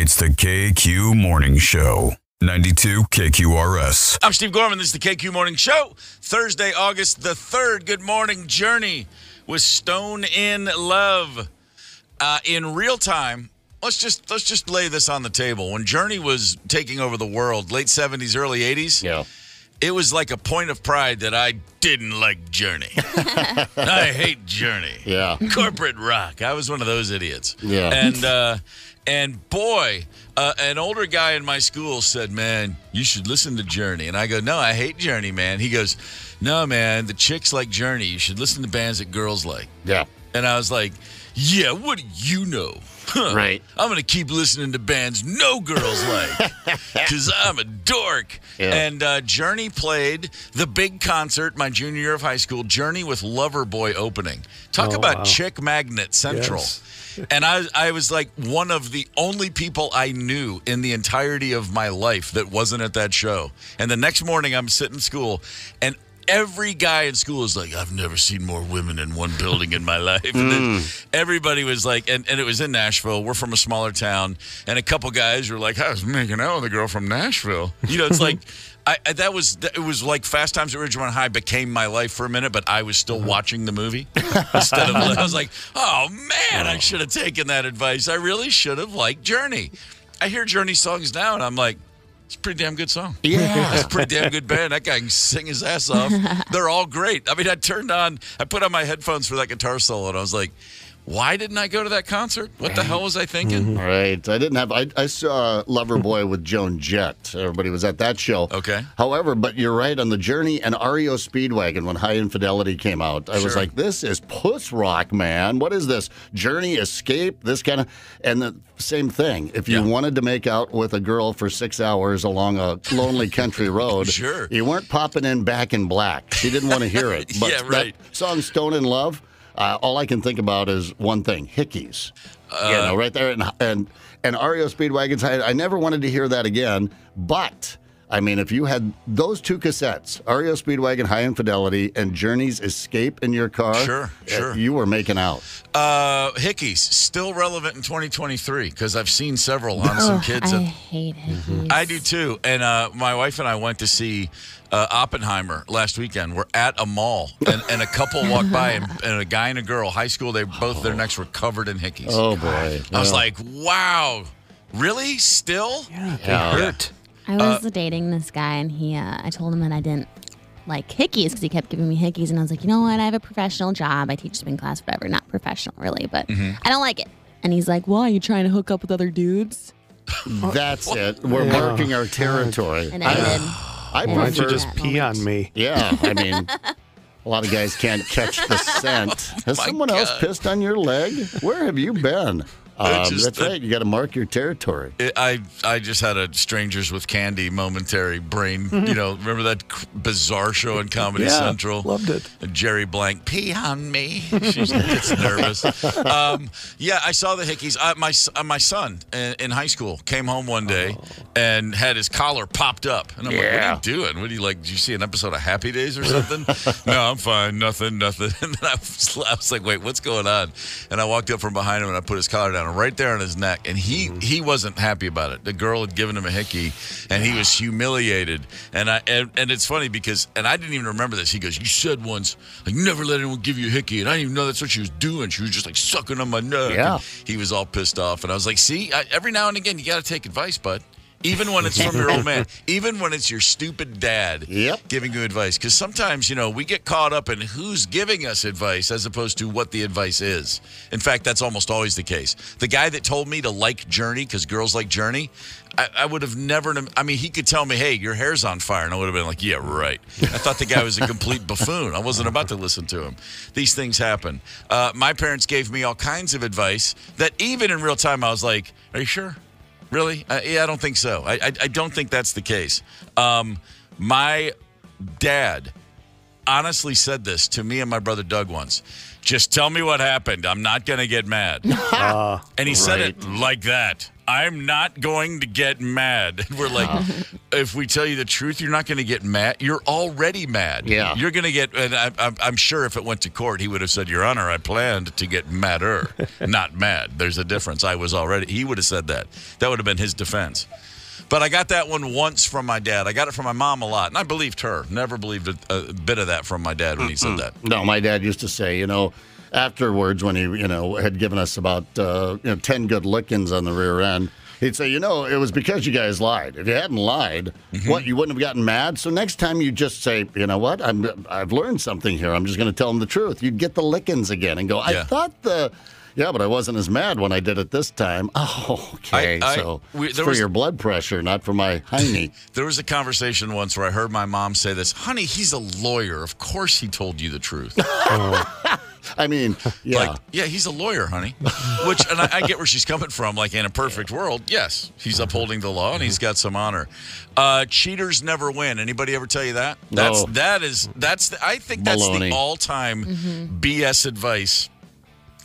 It's the KQ Morning Show. 92 KQRS. I'm Steve Gorman. This is the KQ Morning Show. Thursday, August the 3rd. Good morning, Journey with Stone in Love. In real time, let's just lay this on the table. When Journey was taking over the world, late 70s, early 80s, yeah, it was like a point of pride that I didn't like Journey. I hate Journey. Yeah. Corporate rock. I was one of those idiots. Yeah. And boy, an older guy in my school said, man, you should listen to Journey. And I go, no, I hate Journey, man. He goes, no, man, the chicks like Journey. You should listen to bands that girls like. Yeah. And I was like, yeah, what do you know? Huh. Right. I'm going to keep listening to bands no girls like because I'm a dork. Yeah. And Journey played the big concert my junior year of high school, Journey with Loverboy opening. Talk about Chick Magnet Central. Yes. And I was like one of the only people I knew in the entirety of my life that wasn't at that show. And the next morning I'm sitting in school and every guy in school is like, I've never seen more women in one building in my life. And then everybody was like, and it was in Nashville. We're from a smaller town. And a couple guys were like, I was making out with a girl from Nashville. You know, it's like, it was like Fast Times at Ridgemont High became my life for a minute, but I was still watching the movie. Instead of, I was like, oh, man, I should have taken that advice. I really should have liked Journey. I hear Journey songs now, and I'm like, it's a pretty damn good song. Yeah. That's a pretty damn good band. That guy can sing his ass off. They're all great. I mean, I put on my headphones for that guitar solo, and I was like, why didn't I go to that concert? What the hell was I thinking? Right. I saw Loverboy with Joan Jett. Everybody was at that show. Okay. However, but you're right, on the Journey and REO Speedwagon, when High Infidelity came out, I was like, this is puss rock, man. What is this? Journey, Escape, this kind of, and the same thing. If you wanted to make out with a girl for 6 hours along a lonely country road, you weren't popping in Back in Black. She didn't want to hear it. But that song, Stone in Love, all I can think about is one thing: hickeys. Right there, and REO Speedwagons. I never wanted to hear that again. But I mean, if you had those two cassettes, REO Speedwagon, High Infidelity, and Journey's Escape in your car, sure, you were making out. Hickeys still relevant in 2023 because I've seen several on some kids. I hate hickeys. I do too. And my wife and I went to see Oppenheimer last weekend. We're at a mall, and a couple walked by, and a guy and a girl, high school. Their necks were covered in hickeys. Oh boy! I was like, wow, really? Still? Yeah, they hurt. I was dating this guy, and I told him that I didn't like hickeys because he kept giving me hickeys, and I was like, you know what? I have a professional job. I teach spin class, whatever. Not professional, really, but I don't like it. And he's like, well, are you trying to hook up with other dudes? That's it. We're marking our territory. And I did. Why don't you just pee on me? Yeah, I mean, a lot of guys can't catch the scent. Has someone else pissed on your leg? Where have you been? That's right. You got to mark your territory. I just had a Strangers with Candy momentary brain. You know, remember that bizarre show on Comedy Central? Loved it. Jerry Blank, pee on me. She gets nervous. I saw the hickeys. My son in high school came home one day and had his collar popped up. And I'm like, what are you doing? What are you like? Did you see an episode of Happy Days or something? No, I'm fine. Nothing. And then I was like, wait, what's going on? And I walked up from behind him and I put his collar down. Right there on his neck, and he wasn't happy about it. The girl had given him a hickey, and he was humiliated. And it's funny because I didn't even remember this. He goes, "You said once, like, never let anyone give you a hickey," and I didn't even know that's what she was doing. She was just like sucking on my neck. Yeah. And he was all pissed off, and I was like, "See, every now and again, you got to take advice, bud." Even when it's from your old man. Even when it's your stupid dad giving you advice. Because sometimes, we get caught up in who's giving us advice as opposed to what the advice is. In fact, that's almost always the case. The guy that told me to like Journey because girls like Journey, I would have never, he could tell me, hey, your hair's on fire. And I would have been like, yeah, right. I thought the guy was a complete buffoon. I wasn't about to listen to him. These things happen. My parents gave me all kinds of advice that even in real time, I was like, are you sure? Really? I don't think so. I don't think that's the case. My dad honestly said this to me and my brother Doug once. Just tell me what happened. I'm not going to get mad. And he said it like that. I'm not going to get mad. And we're like, if we tell you the truth, you're not going to get mad. You're already mad. Yeah. You're going to get, and I'm sure if it went to court, he would have said, Your Honor, I planned to get madder, not mad. There's a difference. He would have said that. That would have been his defense. But I got that one once from my dad. I got it from my mom a lot, and I believed her. Never believed a bit of that from my dad when he said that. No, my dad used to say, afterwards when he, had given us about 10 good lickings on the rear end, he'd say, it was because you guys lied. If you hadn't lied, you wouldn't have gotten mad? So next time you just say, you know what, I've learned something here. I'm just going to tell him the truth. You'd get the lickings again and go, I thought Yeah, but I wasn't as mad when I did it this time. Oh, okay. It's for your blood pressure, not for my hiney. There was a conversation once where I heard my mom say this, honey, he's a lawyer. Of course he told you the truth. I mean, yeah. He's a lawyer, honey. And I get where she's coming from. Like, in a perfect world, yes, he's upholding the law and he's got some honor. Cheaters never win. Anybody ever tell you that? No. I think that's Baloney. the all-time BS advice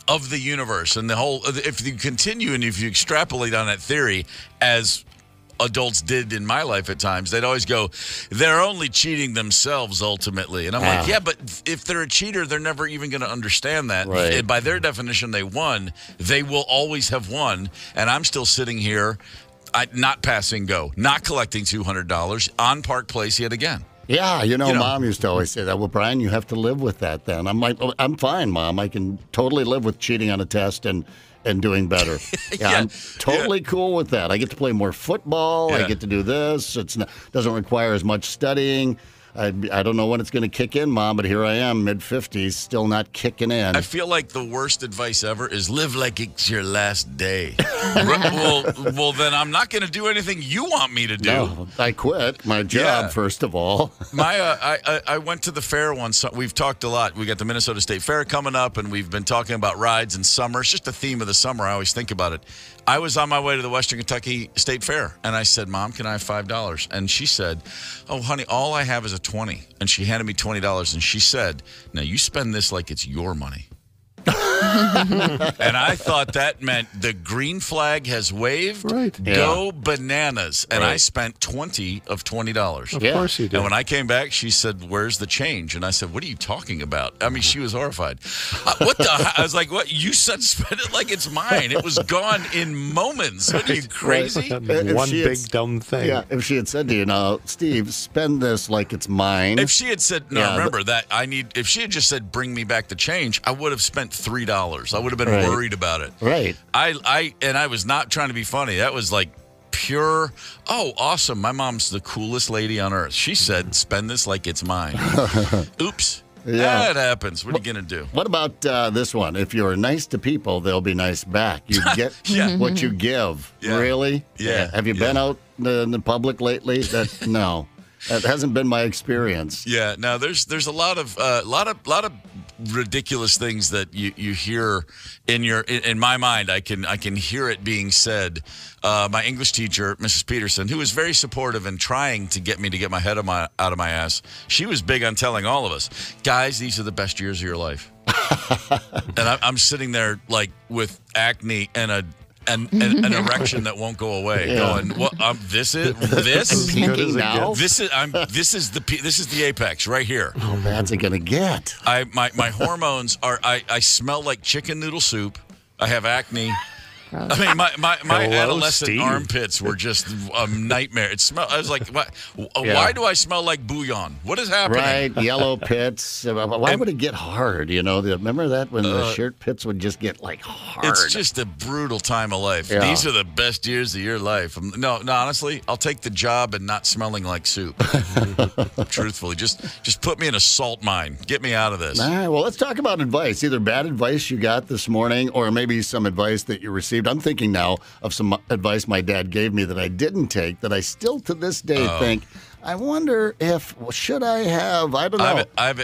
of the universe. And if you continue and if you extrapolate on that theory, as adults did in my life at times, they'd always go, they're only cheating themselves ultimately. And I'm like, yeah, but if they're a cheater, they're never even going to understand that. Right. And by their definition, they won. They will always have won. And I'm still sitting here, not passing go, not collecting $200 on Park Place yet again. Yeah, Mom used to always say that. Well, Brian, you have to live with that then. I'm like, I'm fine, Mom. I can totally live with cheating on a test and doing better. I'm totally cool with that. I get to play more football. I get to do this. It doesn't require as much studying. I don't know when it's going to kick in, Mom, but here I am, mid-50s, still not kicking in. I feel like the worst advice ever is live like it's your last day. well, then I'm not going to do anything you want me to do. No, I quit my job, first of all. I went to the fair once. We've talked a lot. We got the Minnesota State Fair coming up, and we've been talking about rides in summer. It's just the theme of the summer. I always think about it. I was on my way to the Western Kentucky State Fair, and I said, Mom, can I have $5? And she said, oh, honey, all I have is a $20. And she handed me $20, and she said, now you spend this like it's your money. And I thought that meant the green flag has waved. Right. Go bananas. And I spent $20 of $20. Of course you did. And when I came back, she said, where's the change? And I said, what are you talking about? I mean, she was horrified. I was like, what? You said spend it like it's mine. It was gone in moments. What are you, crazy? One big dumb thing. Yeah, if she had said to you, Steve, spend this like it's mine. If she had said, if she had just said, bring me back the change, I would have spent $3. I would have been worried about it. Right. I was not trying to be funny. That was like pure, awesome. My mom's the coolest lady on earth. She said, spend this like it's mine. Oops. Yeah. That happens. What are you going to do? What about this one? If you're nice to people, they'll be nice back. You get what you give. Yeah. Really? Yeah. Have you been out in the public lately? No. That hasn't been my experience. Yeah. Now there's a lot of ridiculous things that you hear in my mind. I can hear it being said. My English teacher, Mrs. Peterson, who was very supportive and trying to get me to get my head out of my ass, she was big on telling all of us, guys, these are the best years of your life. And I'm sitting there like with acne and an erection that won't go away. Going, what? This is Peaking now. This is the apex right here. How bad's it gonna get? My hormones are. I smell like chicken noodle soup. I have acne. I mean, my adolescent Steve. armpits were just a nightmare. I was like, why do I smell like bouillon? What is happening? Right, yellow pits. Why would it get hard? Remember that when the shirt pits would just get like hard? It's just a brutal time of life. Yeah. These are the best years of your life. No, honestly, I'll take the job and not smelling like soup. Truthfully, just put me in a salt mine. Get me out of this. All right, well, let's talk about advice. Either bad advice you got this morning or maybe some advice that you received. I'm thinking now of some advice my dad gave me that I didn't take, that I still to this day think I wonder if should I have? I don't know. I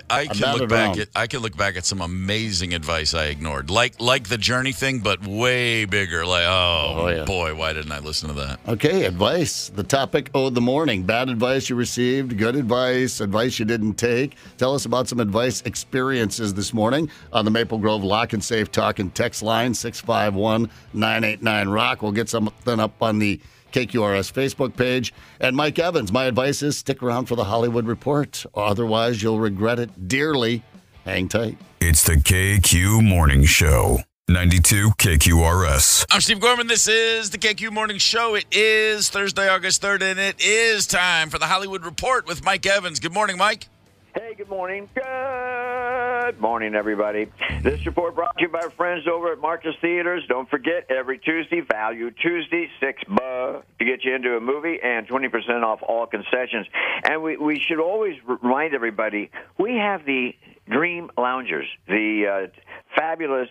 can look back at some amazing advice I ignored, like the Journey thing, but way bigger. Like, boy, why didn't I listen to that? Okay, advice. The topic of the morning: bad advice you received, good advice, advice you didn't take. Tell us about some advice experiences this morning on the Maple Grove Lock and Safe Talk and Text line 651-989-ROCK. We'll get something up on the KQRS Facebook page. And Mike Evans, my advice is stick around for the Hollywood Report. Otherwise, you'll regret it dearly. Hang tight. It's the KQ Morning Show. 92 KQRS. I'm Steve Gorman. This is the KQ Morning Show. It is Thursday, August 3rd, and it is time for the Hollywood Report with Mike Evans. Good morning, Mike. Hey, good morning. Good morning, everybody. This report brought to you by our friends over at Marcus Theaters. Don't forget, every Tuesday, Value Tuesday, $6 to get you into a movie and 20% off all concessions. And we should always remind everybody, we have the Dream Loungers, the fabulous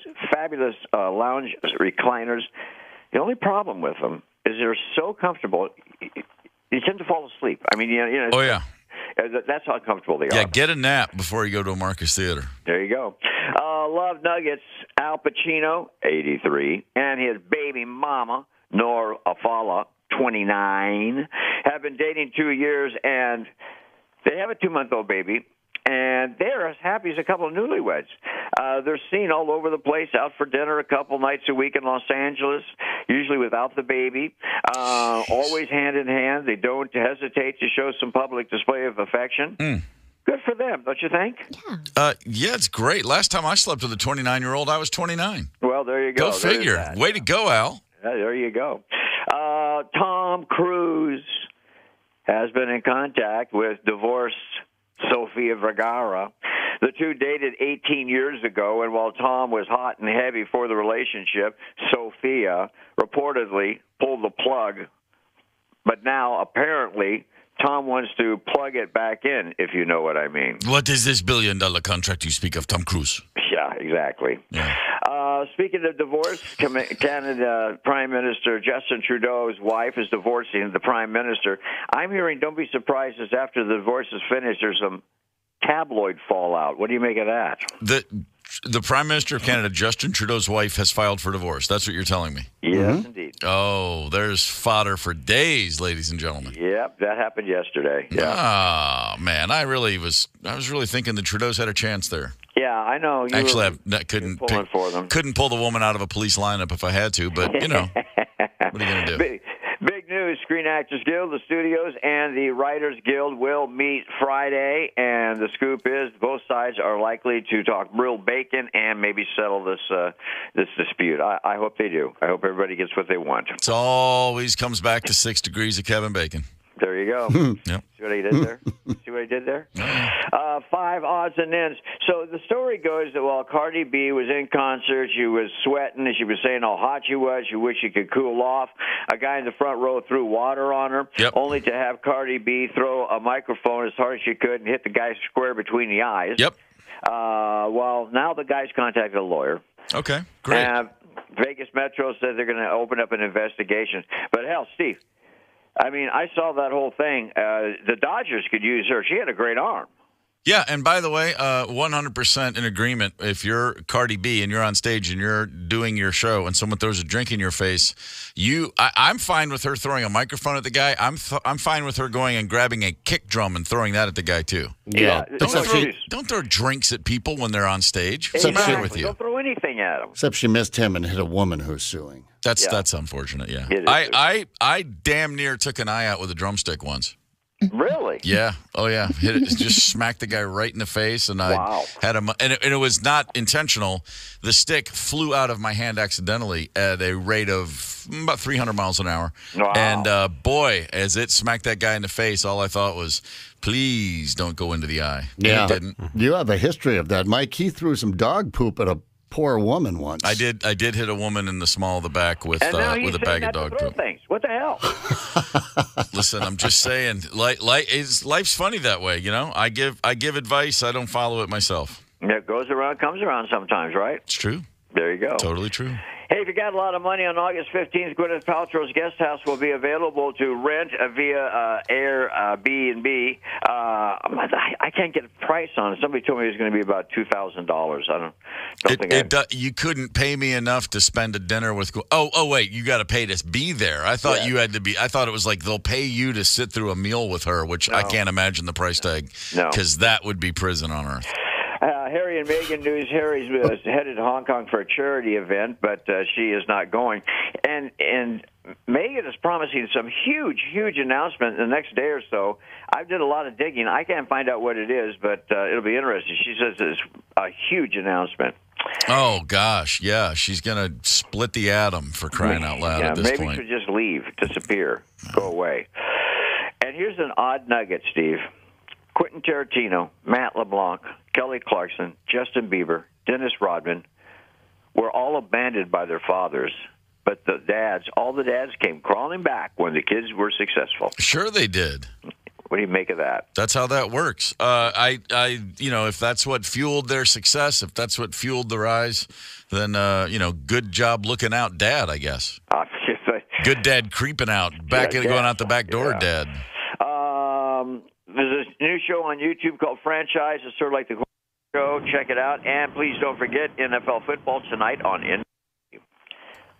lounge recliners. The only problem with them is they're so comfortable, you tend to fall asleep. I mean, Oh, yeah. That's how comfortable they are. Yeah, get a nap before you go to a Marcus Theater. There you go. Love Nuggets, Al Pacino, 83, and his baby mama, Nora Afala, 29, have been dating 2 years, and they have a 2-month-old baby, and they're as happy as a couple of newlyweds. They're seen all over the place, out for dinner a couple nights a week in Los Angeles, usually without the baby, always hand in hand. They don't hesitate to show some public display of affection. Good for them, don't you think? Yeah. Yeah, it's great. Last time I slept with a 29-year-old, I was 29. Well, there you go. Go figure. Way to go, Al. Yeah, there you go. Tom Cruise has been in contact with divorced Sofia Vergara. The two dated 18 years ago, and while Tom was hot and heavy for the relationship, Sofia reportedly pulled the plug. But now, apparently, Tom wants to plug it back in, if you know what I mean. What is this billion-dollar contract you speak of, Tom Cruise? Yeah, exactly. Yeah. Speaking of divorce, Canada Prime Minister Justin Trudeau's wife is divorcing the Prime Minister. I'm hearing, don't be surprised, as after the divorce is finished, there's some tabloid fallout. What do you make of that? The Prime Minister of Canada, Justin Trudeau's wife, has filed for divorce. That's what you're telling me. Yes, indeed. Oh, there's fodder for days, ladies and gentlemen. Yep, that happened yesterday. Yeah. Oh, man, I was really thinking the Trudeaus had a chance there. Yeah, I know. Actually, I couldn't pull the woman out of a police lineup if I had to, but, what are you going to do? Big news, Screen Actors Guild, the studios, and the Writers Guild will meet Friday, and the scoop is both sides are likely to talk real bacon and maybe settle this dispute. I hope they do. I hope everybody gets what they want. It always comes back to 6 degrees of Kevin Bacon. There you go. Yep. See what he did there? See what he did there? 5 odds and ends. So the story goes that while Cardi B was in concert, she was sweating, and she was saying how hot she was. She wished she could cool off. A guy in the front row threw water on her, only to have Cardi B throw a microphone as hard as she could and hit the guy square between the eyes. Yep. Well, now the guy's contacted a lawyer. Okay, great. Vegas Metro said they're going to open up an investigation. But hell, Steve, I mean, I saw that whole thing. The Dodgers could use her. She had a great arm. Yeah, and by the way, 100% in agreement. If you're Cardi B and you're on stage and you're doing your show and someone throws a drink in your face, I'm fine with her throwing a microphone at the guy. I'm fine with her going and grabbing a kick drum and throwing that at the guy too. Yeah. Don't throw drinks at people when they're on stage. What's the matter with you? Don't throw anything at them. Except she missed him and hit a woman who's suing. That's unfortunate. Yeah, I damn near took an eye out with a drumstick once. Really? Yeah. Oh, yeah. Hit it. Just smacked the guy right in the face, and I had him. And it was not intentional. The stick flew out of my hand accidentally at a rate of about 300 miles an hour. Wow. And boy, as it smacked that guy in the face, all I thought was, please don't go into the eye. Yeah, it didn't. You have a history of that, Mike. He threw some dog poop at a poor woman once. I did hit a woman in the small of the back with a bag of dog poop. Things. What the hell? Listen, I'm just saying, life's funny that way, you know. I give advice, I don't follow it myself. It goes around, comes around sometimes, right? It's true. There you go. Totally true. Hey, if you got a lot of money, on August 15th, Gwyneth Paltrow's guest house will be available to rent via Airbnb. I can't get a price on it. Somebody told me it was going to be about $2,000. I don't think you couldn't pay me enough to spend a dinner with. Oh, wait, you got to pay to be there. I thought you had to be. I thought it was like they'll pay you to sit through a meal with her, which I can't imagine the price tag. No, because that would be prison on earth. Harry and Meghan news. Harry's headed to Hong Kong for a charity event, but she is not going. And Meghan is promising some huge announcement in the next day or so. I did a lot of digging. I can't find out what it is, but it'll be interesting. She says it's a huge announcement. Oh, gosh, yeah. She's going to split the atom, for crying out loud at this point. Maybe she'll just leave, disappear, go away. And here's an odd nugget, Steve. Quentin Tarantino, Matt LeBlanc, Kelly Clarkson, Justin Bieber, Dennis Rodman were all abandoned by their fathers, but all the dads came crawling back when the kids were successful. Sure they did. What do you make of that? That's how that works. If that's what fueled their success, if that's what fueled the rise, then, good job looking out, Dad, I guess. Good dad creeping out, going out the back door, Dad. There's a new show on YouTube called Franchise. It's sort of like the show. Check it out. And please don't forget NFL football tonight on NBC.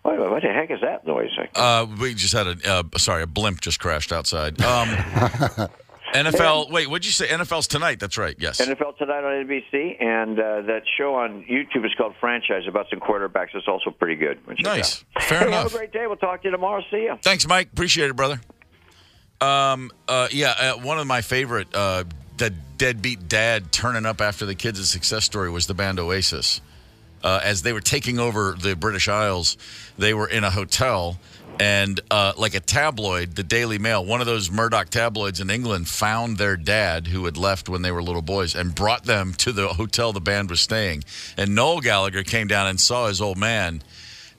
What the heck is that noise? We just had a blimp just crashed outside. NFL, wait, what'd you say? NFL's tonight. That's right, yes. NFL tonight on NBC, and that show on YouTube is called Franchise, about some quarterbacks. It's also pretty good. Nice. Fair enough. Have a great day. We'll talk to you tomorrow. See you. Thanks, Mike. Appreciate it, brother. One of my favorite, the deadbeat dad turning up after the kids' success story was the band Oasis. As they were taking over the British Isles, they were in a hotel, and like a tabloid, the Daily Mail, one of those Murdoch tabloids in England, found their dad, who had left when they were little boys, and brought them to the hotel the band was staying. And Noel Gallagher came down and saw his old man,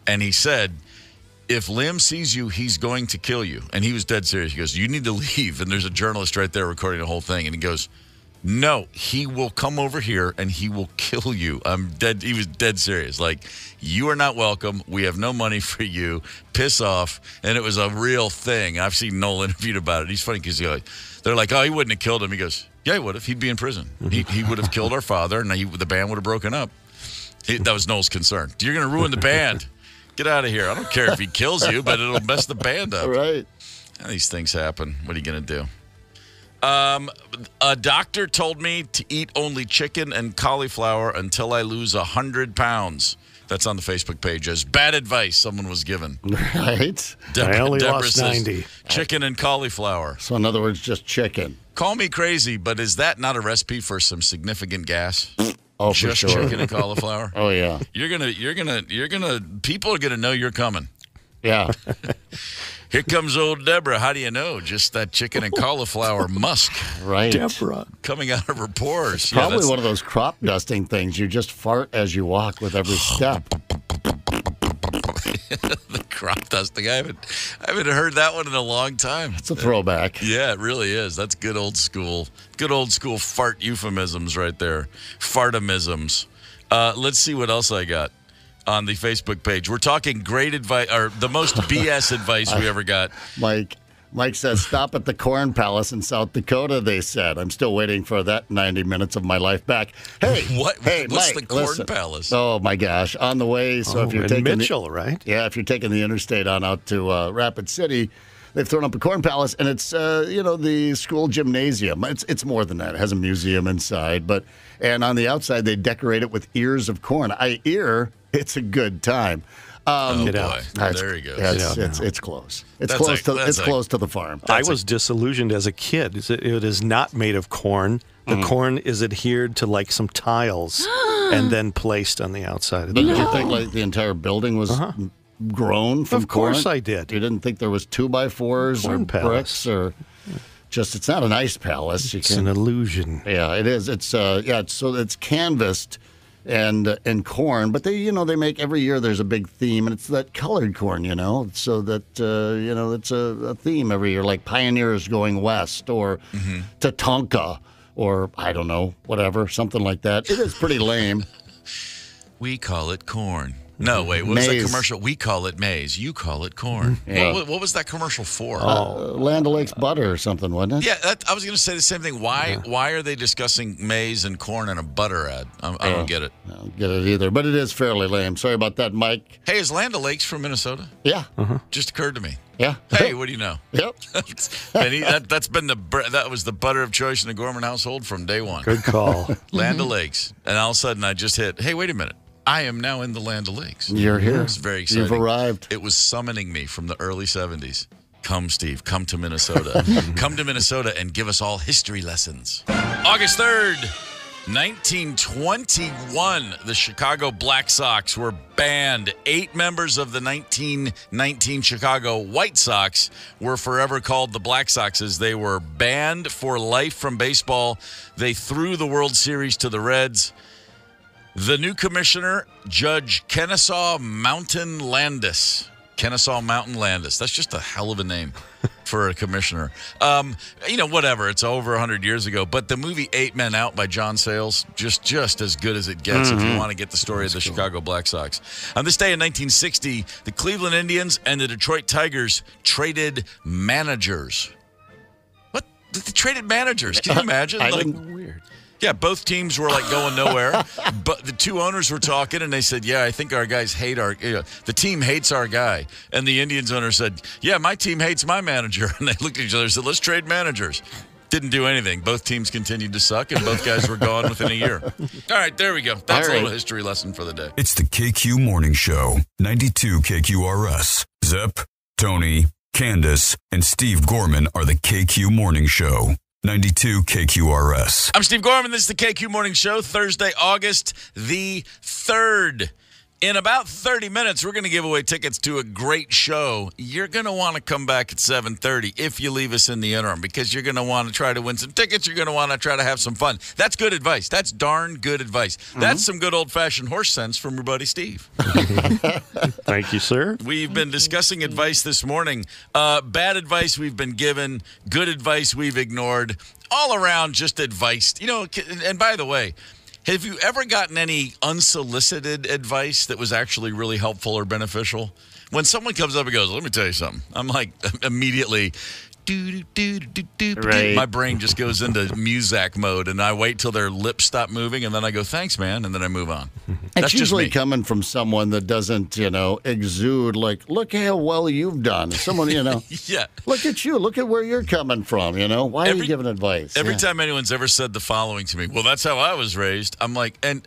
and he said, if Liam sees you, he's going to kill you. And he was dead serious. He goes, you need to leave. And there's a journalist right there recording the whole thing. And he goes, no, he will come over here and he will kill you. I'm dead. He was dead serious. Like, you are not welcome. We have no money for you. Piss off. And it was a real thing. I've seen Noel interviewed about it. He's funny because they're like, oh, he wouldn't have killed him. He goes, yeah, he would have. He'd be in prison. He would have killed our father, and the band would have broken up. That was Noel's concern. You're going to ruin the band. Get out of here. I don't care if he kills you, but it'll mess the band up. Right. These things happen. What are you going to do? A doctor told me to eat only chicken and cauliflower until I lose 100 pounds. That's on the Facebook page as bad advice someone was given. Right. I only lost says, 90. Chicken and cauliflower. So in other words, just chicken. Call me crazy, but is that not a recipe for some significant gas? Oh, just for sure. chicken and cauliflower. Oh yeah. People are gonna know you're coming. Yeah. Here comes old Deborah. How do you know? Just that chicken and cauliflower musk. Right. Deborah. Coming out of her pores. Probably one of those crop dusting things. You just fart as you walk with every step. The crop dusting. I haven't heard that one in a long time. It's a throwback. Yeah, it really is. That's good old school fart euphemisms right there. Fartimisms. Let's see what else I got on the Facebook page. We're talking great advice, or the most BS advice we ever got. Mike says, stop at the Corn Palace in South Dakota, they said. I'm still waiting for that 90 minutes of my life back. Hey, what? Hey, what's Mike, the Corn listen. Palace? Oh, my gosh. On the way. So if you're taking Mitchell, right? Yeah, if you're taking the interstate on out to Rapid City, they've thrown up a Corn Palace, and it's, the school gymnasium. It's more than that. It has a museum inside. And on the outside, they decorate it with ears of corn. It's a good time. Boy. There he goes. Yeah, it's close. It's close to the farm. I was disillusioned as a kid. It is not made of corn. The corn is adhered to like some tiles and then placed on the outside of the Did you think like the entire building was grown from corn? Of course I did. You didn't think there was 2x4s or bricks or just, it's not an ice palace. It's an illusion. Yeah, it is. It's so it's canvassed and corn, but they make every year there's a big theme, and it's that colored corn, so that it's a theme every year, like Pioneers going west or Tatanka or I don't know, whatever, something like that. It is pretty lame. We call it corn. No, wait. What was that Maize. commercial? We call it maize. You call it corn. Yeah. What was that commercial for? Land O'Lakes butter or something, wasn't it? Yeah, I was going to say the same thing. Why are they discussing maize and corn in a butter ad? I don't get it. I don't get it either, but it is fairly lame. Sorry about that, Mike. Hey, is Land O'Lakes from Minnesota? Yeah. Just occurred to me. Yeah. Hey, what do you know? Yep. Benny, that was the butter of choice in the Gorman household from day one. Good call. Land O'Lakes. And all of a sudden I just hit, hey, wait a minute. I am now in the Land O'Lakes. You're here. It's very exciting. You've arrived. It was summoning me from the early 70s. Come, Steve. Come to Minnesota. Come to Minnesota and give us all history lessons. August 3rd, 1921, the Chicago Black Sox were banned. 8 members of the 1919 Chicago White Sox were forever called the Black Sox as they were banned for life from baseball. They threw the World Series to the Reds. The new commissioner, Judge Kennesaw Mountain Landis. Kennesaw Mountain Landis. That's just a hell of a name for a commissioner. Whatever. It's over 100 years ago. But the movie 8 Men Out by John Sayles, just as good as it gets if you want to get the story of the Chicago Black Sox. On this day in 1960, the Cleveland Indians and the Detroit Tigers traded managers. What? They traded managers. Can you imagine? Weird. Yeah, both teams were like going nowhere, but the two owners were talking, and they said, "Yeah, I think our guys hate the team hates our guy." And the Indians owner said, "Yeah, my team hates my manager." And they looked at each other and said, "Let's trade managers." Didn't do anything. Both teams continued to suck, and both guys were gone within a year. All right, there we go. That's a little history lesson for the day. It's the KQ Morning Show, 92 KQRS. Zep, Tony, Candice, and Steve Gorman are the KQ Morning Show. 92 KQRS. I'm Steve Gorman. This is the KQ Morning Show, Thursday, August the 3rd. In about 30 minutes, we're going to give away tickets to a great show. You're going to want to come back at 7:30 if you leave us in the interim, because you're going to want to try to win some tickets. You're going to want to try to have some fun. That's good advice. That's darn good advice. That's some good old-fashioned horse sense from your buddy Steve. Thank you, sir. We've been discussing advice this morning. Bad advice we've been given. Good advice we've ignored. All around just advice. And by the way, have you ever gotten any unsolicited advice that was actually really helpful or beneficial? When someone comes up and goes, "Let me tell you something," I'm like, immediately, Right. my brain just goes into Muzak mode, and I wait till their lips stop moving, and then I go, "Thanks, man," and then I move on. That's It's just usually me. coming from someone that doesn't, exude like, look how well you've done. Someone, Yeah. look at you. Look at where you're coming from, Why are you giving advice? Every time anyone's ever said the following to me, "Well, that's how I was raised," I'm like, and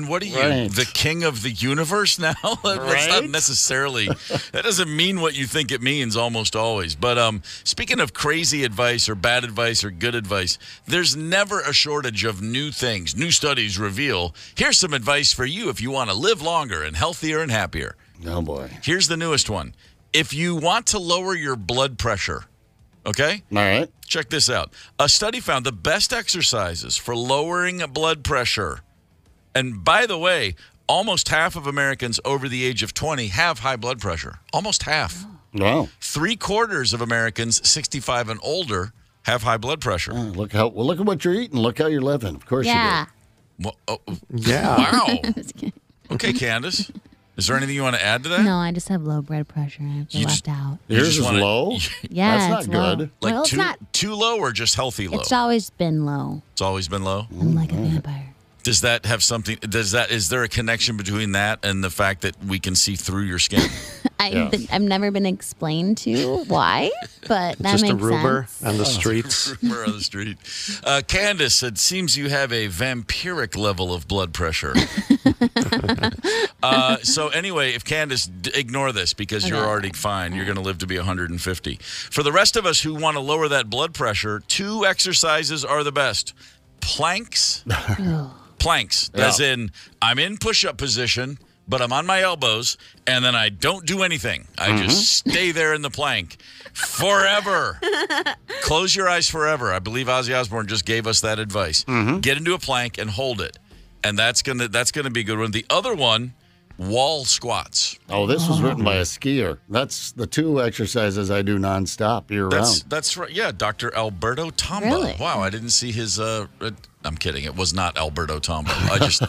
what are you, Right. the king of the universe now? That's not necessarily, that doesn't mean what you think it means almost always. But speaking of crazy advice or bad advice or good advice, there's never a shortage of new things. New studies reveal, here's some advice for you if you want to live longer and healthier and happier. Oh, boy. Here's the newest one. If you want to lower your blood pressure, okay? All right. Check this out. A study found the best exercises for lowering blood pressure. And by the way, almost half of Americans over the age of 20 have high blood pressure. Almost half. Wow. 3/4 of Americans 65 and older have high blood pressure. Look at what you're eating. Look how you're living. Of course Yeah. you do. Well, Yeah. wow. Okay, Candice. Is there anything you want to add to that? No, I just have low blood pressure. I feel left out. Yours just is wanna- low? Yeah, That's it's not low. good. Like Well, it's not. too low or just healthy low? It's always been low. It's always been low? I'm like a vampire. Does that have something? Is there a connection between that and the fact that we can see through your skin? I've never been explained to why, but that Just makes a rumor sense. on the streets. Rumor on the street. Candice, it seems you have a vampiric level of blood pressure. So anyway, if Candice, ignore this because you're already fine. You're going to live to be 150. For the rest of us who want to lower that blood pressure, 2 exercises are the best. Planks. Planks, as in I'm in push-up position, but I'm on my elbows, and then I don't do anything. I just stay there in the plank forever. Close your eyes forever. I believe Ozzy Osbourne just gave us that advice. Get into a plank and hold it, and that's gonna be a good one. The other one, wall squats. Oh, this was written by a skier. That's the 2 exercises I do nonstop year-round. That's right. Yeah, Dr. Alberto Tomba. Really? Wow, I didn't see his. I'm kidding. It was not Alberto Tomba. I just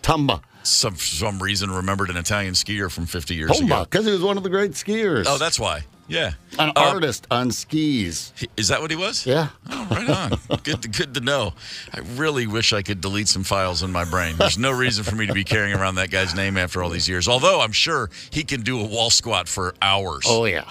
Tumba. some reason remembered an Italian skier from 50 years ago. Because he was one of the great skiers. Oh, that's why. Yeah. An artist on skis. Is that what he was? Yeah. Oh, right on. Good to know. I really wish I could delete some files in my brain. There's no reason for me to be carrying around that guy's name after all these years. Although I'm sure he can do a wall squat for hours. Oh, yeah.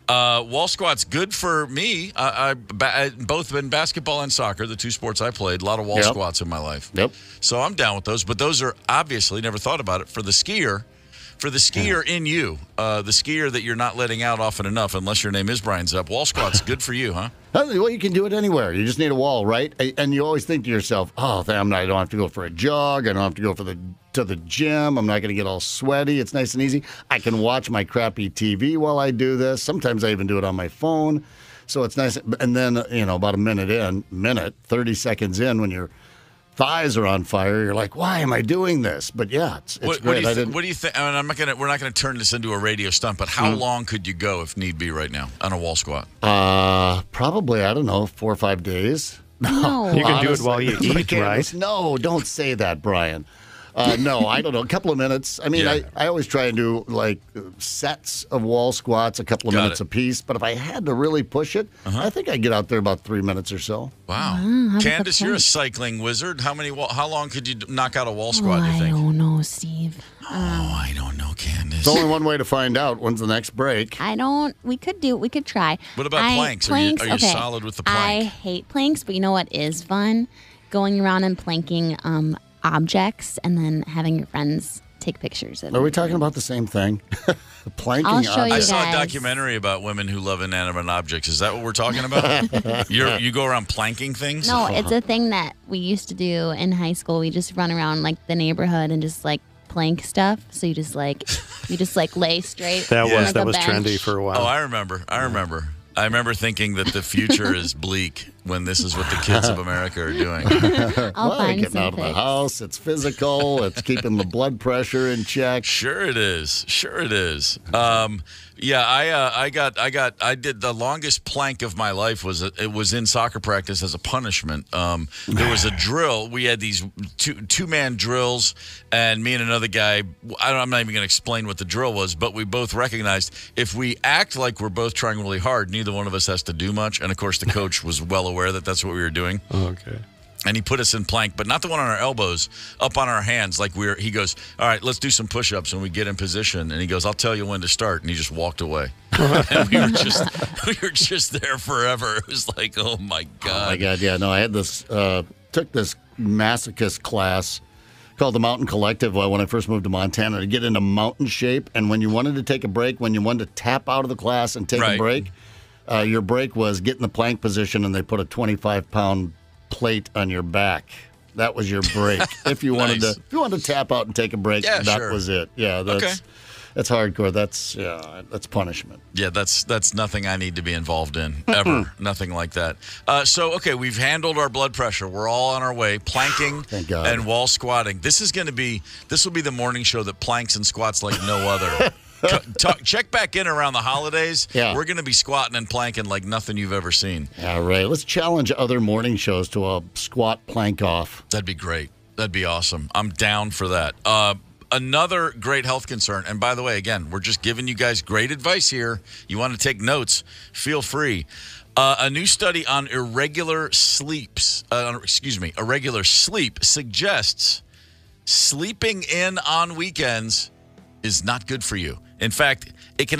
Wall squat's good for me. I both in basketball and soccer, the two sports I played. A lot of wall squats in my life. Yep. So I'm down with those. But those are obviously, never thought about it, for the skier. For the skier in you, the skier that you're not letting out often enough, unless your name is Brian Zepp, wall squat's good for you, huh? Well, you can do it anywhere. You just need a wall, right? And you always think to yourself, I don't have to go for a jog. I don't have to go to the gym. I'm not going to get all sweaty. It's nice and easy. I can watch my crappy TV while I do this. Sometimes I even do it on my phone. So it's nice. And then, about 30 seconds in, when you're thighs are on fire, you're like, why am I doing this? But yeah, it's great. What do you think? I mean, we're not going to turn this into a radio stunt, but how long could you go if need be right now on a wall squat? Probably, 4 or 5 days. No. You can do it while you eat, right? No, don't say that, Brian. No, I don't know. A couple of minutes. I mean, I always try and do like sets of wall squats, a couple of minutes apiece. But if I had to really push it, I think I'd get out there about 3 minutes or so. Wow. Candice, you're a cycling wizard. How long could you knock out a wall squat, do you think? I don't know, Steve. I don't know, Candice. There's only one way to find out. When's the next break? We could try. What about planks? Are you solid with the plank? I hate planks, but you know what is fun? Going around and planking objects and then having your friends take pictures of it. Are we talking about the same thing? Planking I'll show you I saw a guys. documentary about women who love inanimate objects. Is that what we're talking about? You go around planking things? No, it's a thing that we used to do in high school. We just run around like the neighborhood and just like plank stuff. So you just like lay straight. That on, like, was a bench. trendy for a while. Oh, I remember. I remember thinking that the future is bleak when this is what the kids of America are doing. I'll find getting some out of the pics. house. It's physical. It's keeping the blood pressure in check. Sure it is. I did the longest plank of my life it was in soccer practice as a punishment. There was a drill. We had these two-man drills, and me and another guy, I'm not even going to explain what the drill was, but we both recognized if we act like we're both trying really hard, neither one of us has to do much. And of course, the coach was well aware that that's what we were doing. Okay. And he put us in plank, but not the one on our elbows, up on our hands. He goes, all right, let's do some push-ups. And we get in position. And he goes, I'll tell you when to start. And he just walked away. And we were just there forever. It was like, oh, my God. Oh, my God, yeah. No, I had took this masochist class called the Mountain Collective when I first moved to Montana to get into mountain shape. And when you wanted to take a break, when you wanted to tap out of the class and take a break, your break was get in the plank position, and they put a 25-pound plate on your back. That was your break. If you wanted to tap out and take a break, that was it. Yeah, that's hardcore. That's punishment. Yeah, that's nothing I need to be involved in ever. Nothing like that. We've handled our blood pressure. We're all on our way. Planking Thank God. and wall squatting. This will be the morning show that planks and squats like no other. Check back in around the holidays. Yeah. We're going to be squatting and planking like nothing you've ever seen. All right. Let's challenge other morning shows to a squat plank off. That'd be great. That'd be awesome. I'm down for that. Another great health concern, and by the way, again, we're just giving you guys great advice here. You want to take notes, feel free. A new study on irregular sleep suggests sleeping in on weekends is not good for you. In fact, it can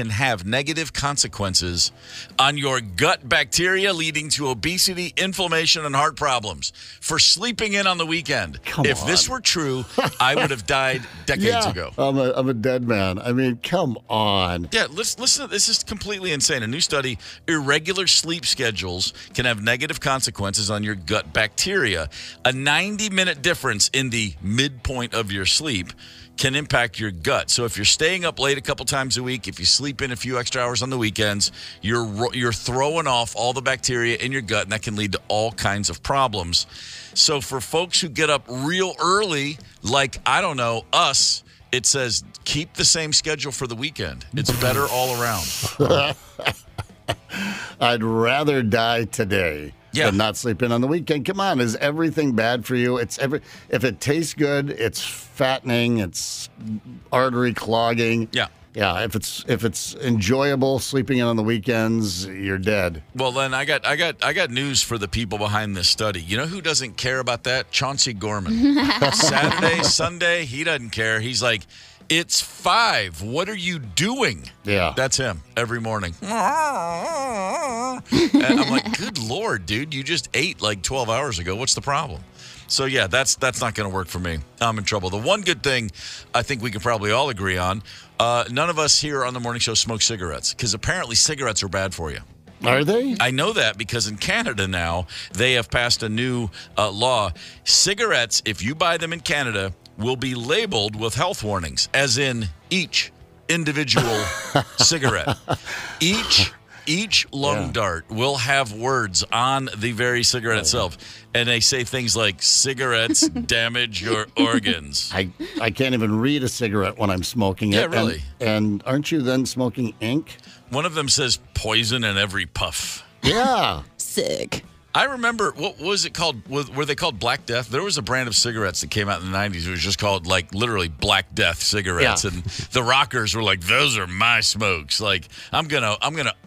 have negative consequences on your gut bacteria, leading to obesity, inflammation, and heart problems for sleeping in on the weekend. If this were true, I would have died decades ago. I'm a dead man. I mean, come on. Yeah, listen. This is completely insane. A new study: irregular sleep schedules can have negative consequences on your gut bacteria. A 90-minute difference in the midpoint of your sleep can impact your gut. So if you're staying up late a couple times a week, if you sleep in a few extra hours on the weekends, you're throwing off all the bacteria in your gut, and that can lead to all kinds of problems. So for folks who get up real early, like, I don't know, us, it says keep the same schedule for the weekend. It's better all around. I'd rather die today but not sleep in on the weekend. Come on, is everything bad for you? If it tastes good, it's fattening, it's artery clogging. Yeah. Yeah, if it's enjoyable sleeping in on the weekends, you're dead. Well, then I got news for the people behind this study. You know who doesn't care about that? Chauncey Gorman. Saturday, Sunday, he doesn't care. He's like, it's 5. What are you doing? Yeah. That's him every morning. And I'm like, good Lord, dude, you just ate like 12 hours ago. What's the problem? So, yeah, that's not going to work for me. I'm in trouble. The one good thing I think we can probably all agree on, none of us here on the morning show smoke cigarettes because apparently cigarettes are bad for you. Are they? I know that because in Canada now, they have passed a new law. Cigarettes, if you buy them in Canada, will be labeled with health warnings, as in each individual cigarette. Each lung dart will have words on the very cigarette itself. And they say things like, cigarettes damage your organs. I can't even read a cigarette when I'm smoking it. Yeah, really. And aren't you then smoking ink? One of them says poison in every puff. Yeah. Sick. I remember, what was it called? Were they called Black Death? There was a brand of cigarettes that came out in the 90s. It was just called, like, literally Black Death cigarettes. Yeah. And the rockers were like, those are my smokes. Like, I'm gonna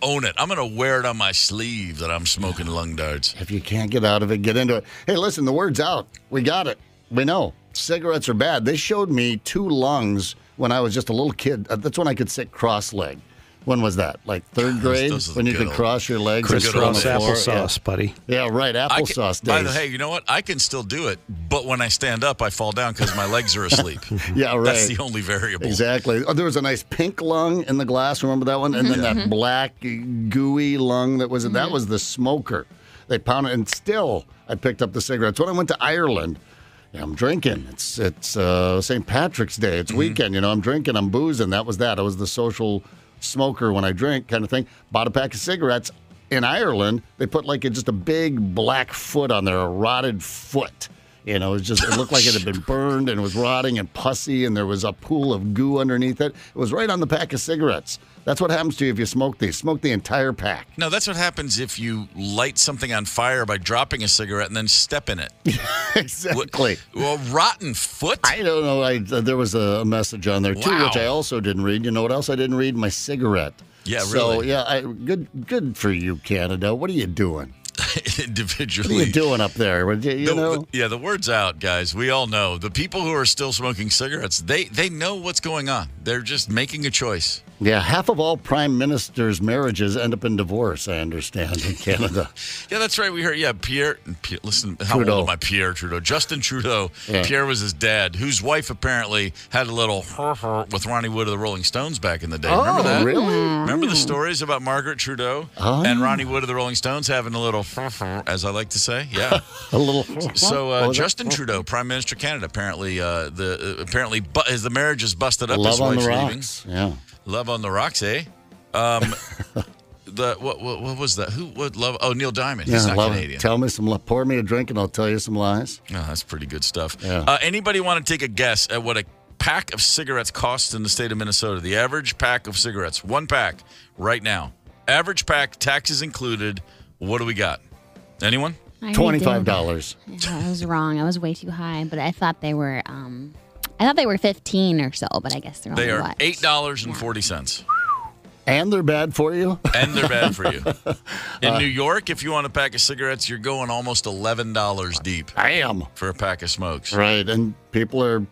own it. I'm going to wear it on my sleeve that I'm smoking lung darts. If you can't get out of it, get into it. Hey, listen, the word's out. We got it. We know. Cigarettes are bad. They showed me 2 lungs when I was just a little kid. That's when I could sit cross-legged. When was that? Like 3rd grade? Those When you could cross your legs and sit good on old the floor? applesauce, buddy. Yeah, right. Applesauce By days. the way, you know what? I can still do it, but when I stand up, I fall down because my legs are asleep. Yeah, right. That's the only variable. Exactly. Oh, there was a nice pink lung in the glass. Remember that one? And then that black, gooey lung that was the smoker. They pounded, and still I picked up the cigarettes. When I went to Ireland, I'm drinking. It's St. Patrick's Day. It's weekend. I'm drinking. I'm boozing. That was that. I was the social smoker when I drink kind of thing. Bought a pack of cigarettes. In Ireland, they put just a big black foot on there, a rotted foot. It looked like it had been burned and it was rotting and pussy, and there was a pool of goo underneath it. It was right on the pack of cigarettes. That's what happens to you if you smoke these. Smoke the entire pack. No, that's what happens if you light something on fire by dropping a cigarette and then step in it. Exactly. Well, rotten foot? I don't know. There was a message on there, too, Wow. which I also didn't read. You know what else I didn't read? My cigarette. Yeah, So, really? yeah, good for you, Canada. What are you doing? Individually. What are you doing up there? You know? Yeah, the word's out, guys. We all know. The people who are still smoking cigarettes, they know what's going on. They're just making a choice. Yeah, half of all prime ministers' marriages end up in divorce, I understand, in Canada. Yeah, that's right. We heard, Pierre, listen, how Trudeau. old am I? Pierre Trudeau. Justin Trudeau. Yeah. Pierre was his dad, whose wife apparently had a little with Ronnie Wood of the Rolling Stones back in the day. Remember that? Really? Remember the stories about Margaret Trudeau and Ronnie Wood of the Rolling Stones having a little, as I like to say? Yeah. A little. So Justin Trudeau, Prime Minister of Canada, apparently the marriage is busted up. Love his on wife's the leaving. rocks. Yeah. Love on the rocks, eh? What was that? Who would love? Oh, Neil Diamond. He's not Canadian. Tell me pour me a drink and I'll tell you some lies. Oh, that's pretty good stuff. Yeah. Anybody want to take a guess at what a pack of cigarettes costs in the state of Minnesota? The average pack of cigarettes, 1 pack right now. Average pack, taxes included. What do we got? Anyone? $25. I was wrong. I was way too high, but I thought they were. I thought they were 15 or so, but I guess they're only They are what? $8.40. And they're bad for you? And they're bad for you. In New York, if you want a pack of cigarettes, you're going almost $11 deep. I am. For a pack of smokes. Right, and people are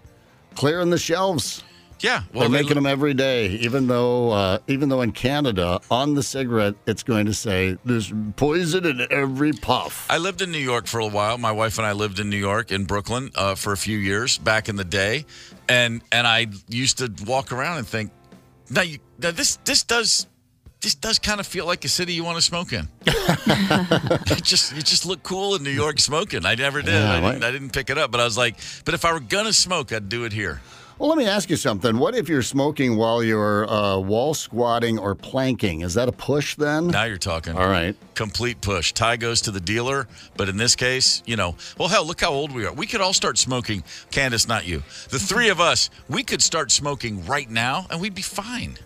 clearing the shelves. Yeah. Well, They're making them every day, even though in Canada, on the cigarette, it's going to say, there's poison in every puff. I lived in New York for a while. My wife and I lived in New York, in Brooklyn, for a few years back in the day. And I used to walk around and think, now this does kind of feel like a city you want to smoke in. You just look cool in New York smoking. I never did. Yeah, I didn't pick it up, but I was like, but if I were gonna smoke, I'd do it here. Well, let me ask you something. What if you're smoking while you're wall squatting or planking? Is that a push then? Now you're talking. All right. Complete push. Tie goes to the dealer, but in this case, well, hell, look how old we are. We could all start smoking. Candice, not you. The three of us, we could start smoking right now, and we'd be fine.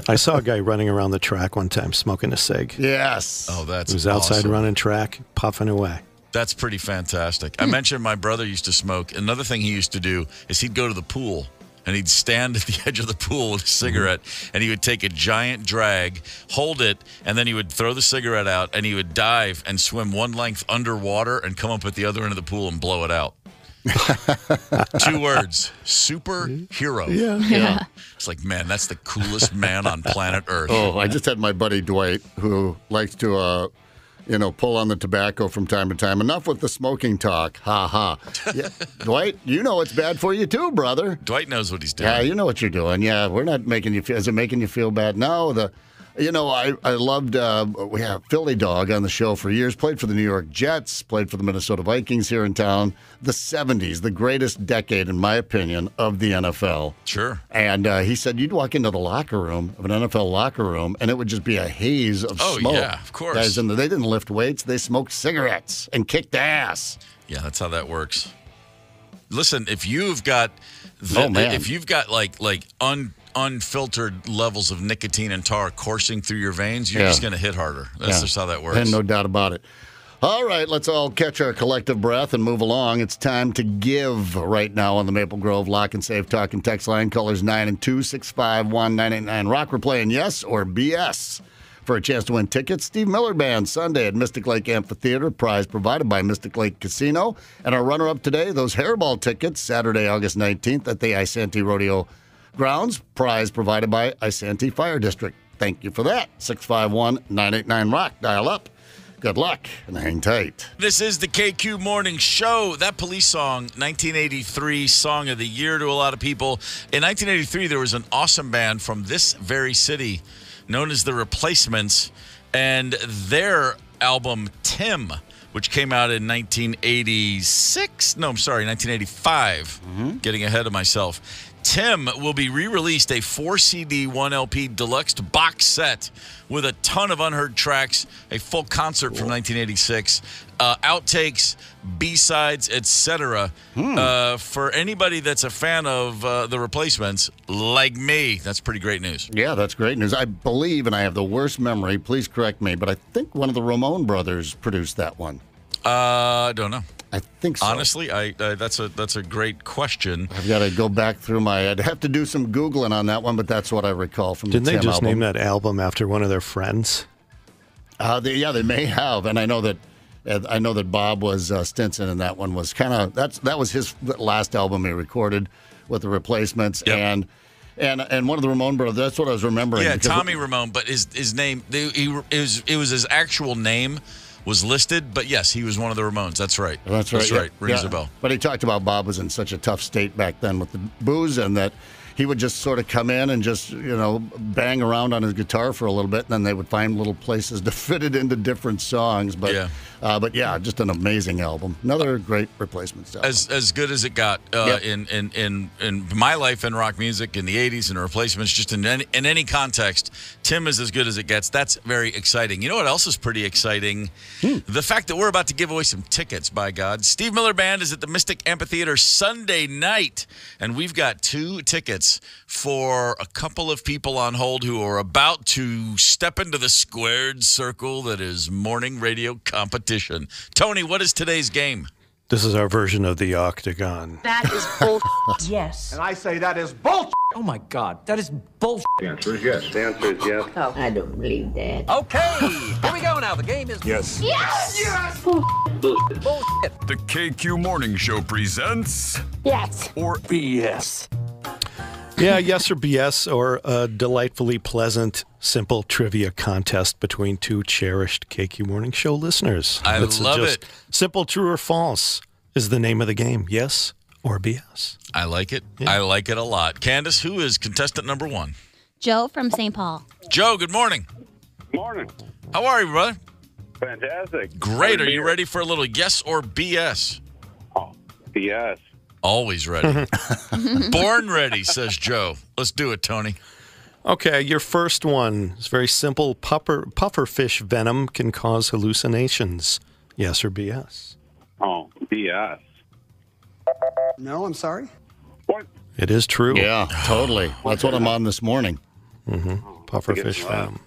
I saw a guy running around the track one time smoking a cig. Yes. Oh, that's He was outside awesome. running track, puffing away. That's pretty fantastic. I mentioned my brother used to smoke. Another thing he used to do is he'd go to the pool and he'd stand at the edge of the pool with a cigarette and he would take a giant drag, hold it, and then he would throw the cigarette out and he would dive and swim one length underwater and come up at the other end of the pool and blow it out. 2 words: superhero. Yeah. It's like, man, that's the coolest man on planet Earth. Oh, I just had my buddy Dwight, who likes to, pull on the tobacco from time to time. Enough with the smoking talk. Ha ha. Yeah. Dwight, you know it's bad for you too, brother. Dwight knows what he's doing. Yeah, you know what you're doing. Yeah, we're not making you feel. Is it making you feel bad? No. I loved we have Philly Dog on the show for years. Played for the New York Jets. Played for the Minnesota Vikings here in town. The 70s, the greatest decade, in my opinion, of the NFL. Sure. And he said you'd walk into the locker room of an NFL locker room, and it would just be a haze of smoke. Oh, yeah, of course. Guys, and they didn't lift weights. They smoked cigarettes and kicked ass. Yeah, that's how that works. Listen, if you've got unfiltered levels of nicotine and tar coursing through your veins, you're just going to hit harder. That's just how that works. And no doubt about it. All right, let's all catch our collective breath and move along. It's time to give right now on the Maple Grove Lock and Safe Talk and Text line. Callers 9 and 2, 651-989. Rock, we're playing yes or BS for a chance to win tickets. Steve Miller Band Sunday at Mystic Lake Amphitheater. Prize provided by Mystic Lake Casino. And our runner-up today, those hairball tickets, Saturday, August 19th at the Isanti Rodeo Grounds. Prize provided by Isanti Fire District. Thank you for that. 651-989-ROCK. Dial up. Good luck and hang tight. This is the KQ Morning Show. That Police song, 1983 Song of the Year to a lot of people. In 1983, there was an awesome band from this very city known as The Replacements, and their album, Tim, which came out in 1985. Getting ahead of myself. Tim will be re-released a 4-CD, 1-LP deluxe box set with a ton of unheard tracks, a full concert from 1986, outtakes, B-sides, etc. For anybody that's a fan of The Replacements, like me, that's pretty great news. Yeah, that's great news. I believe, and I have the worst memory, please correct me, but I think one of the Ramone brothers produced that one. I don't know. I think so. Honestly, that's a great question. I've got to go back through I'd have to do some Googling on that one, but that's what I recall from Didn't the Tim they just album. name that album after one of their friends? They may have, and I know that Bob was Stinson, and that one was that was his last album he recorded with The Replacements, and one of the Ramone brothers. That's what I was remembering. Yeah, Tommy Ramone, but his name it was his actual name was listed, but yes, he was one of the Ramones. That's right. That's right. That's right. Rings a bell. But he talked about Bob was in such a tough state back then with the booze, and that he would just sort of come in and just, bang around on his guitar for a little bit, and then they would find little places to fit it into different songs. But yeah, just an amazing album. Another great Replacements album. As good as it got in my life in rock music in the 80s and Replacements, just in any context, Tim is as good as it gets. That's very exciting. You know what else is pretty exciting? The fact that we're about to give away some tickets, by God. Steve Miller Band is at the Mystic Amphitheater Sunday night, and we've got 2 tickets for a couple of people on hold who are about to step into the squared circle that is morning radio competition. Tony, what is today's game? This is our version of the Octagon. That is bull. Yes. And I say that is bull. Oh my God, that is bull. The answer is yes. The answer is yes. Oh, I don't believe that. Okay, here we go now. The game is Yes. Yes! Yes! bullshit. The KQ Morning Show presents Yes. or BS. Yeah, yes or BS, or a delightfully pleasant, simple trivia contest between 2 cherished KQ Morning Show listeners. I love it. Simple true or false is the name of the game. Yes or BS. I like it. Yeah. I like it a lot. Candice, who is contestant number 1? Joe from St. Paul. Joe, good morning. Morning. How are you, brother? Fantastic. Great. Are you ready for a little yes or BS? Oh, BS. Always ready. Born ready, says Joe. Let's do it, Tony. Okay, your first one is very simple. Pufferfish venom can cause hallucinations. Yes or BS? Oh, BS. No, I'm sorry. What? It is true. Yeah, totally. That's what I'm on this morning. Pufferfish venom.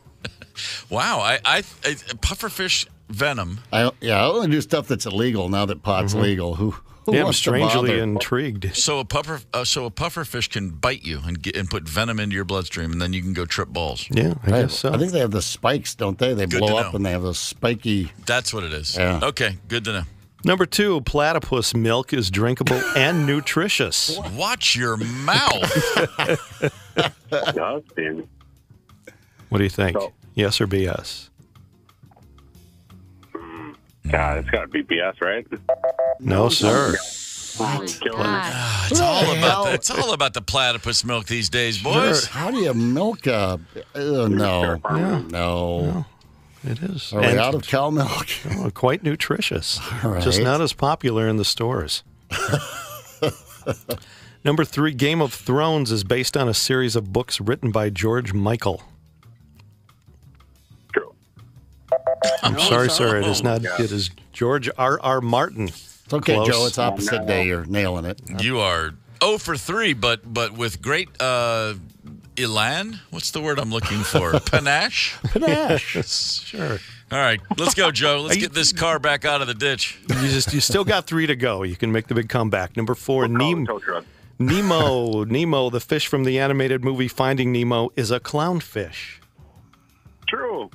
Wow, I pufferfish venom. I only do stuff that's illegal now that pot's legal. Who Yeah, I'm wants to strangely bother? a intrigued. pufferfish can bite you and put venom into your bloodstream, and then you can go trip balls. Yeah, I guess so. I think they have the spikes, don't they? They Good blow to up know. and they have those spiky. That's what it is. Yeah. Okay, good to know. Number 2, platypus milk is drinkable and nutritious. Watch your mouth. Disgusting. What do you think? So- Yes or BS? God, it's got to be BS, right? No, sir. Killing it. It's all about the platypus milk these days, boys. How do you milk a? No. It is. Are we And- out of cow milk? Oh, quite nutritious. All right. Just not as popular in the stores. Number 3, Game of Thrones is based on a series of books written by George Michael. True. I'm sorry, sir. It is not. It is George R.R. Martin. It's okay, Close. Joe. It's opposite day. You're nailing it. You are 0 for 3, but with great elan. What's the word I'm looking for? Panache. Panache. Sure. All right, let's go, Joe. Let's get this car back out of the ditch. You still got 3 to go. You can make the big comeback. Number 4, Tow truck. Nemo. Nemo, the fish from the animated movie Finding Nemo, is a clownfish. True.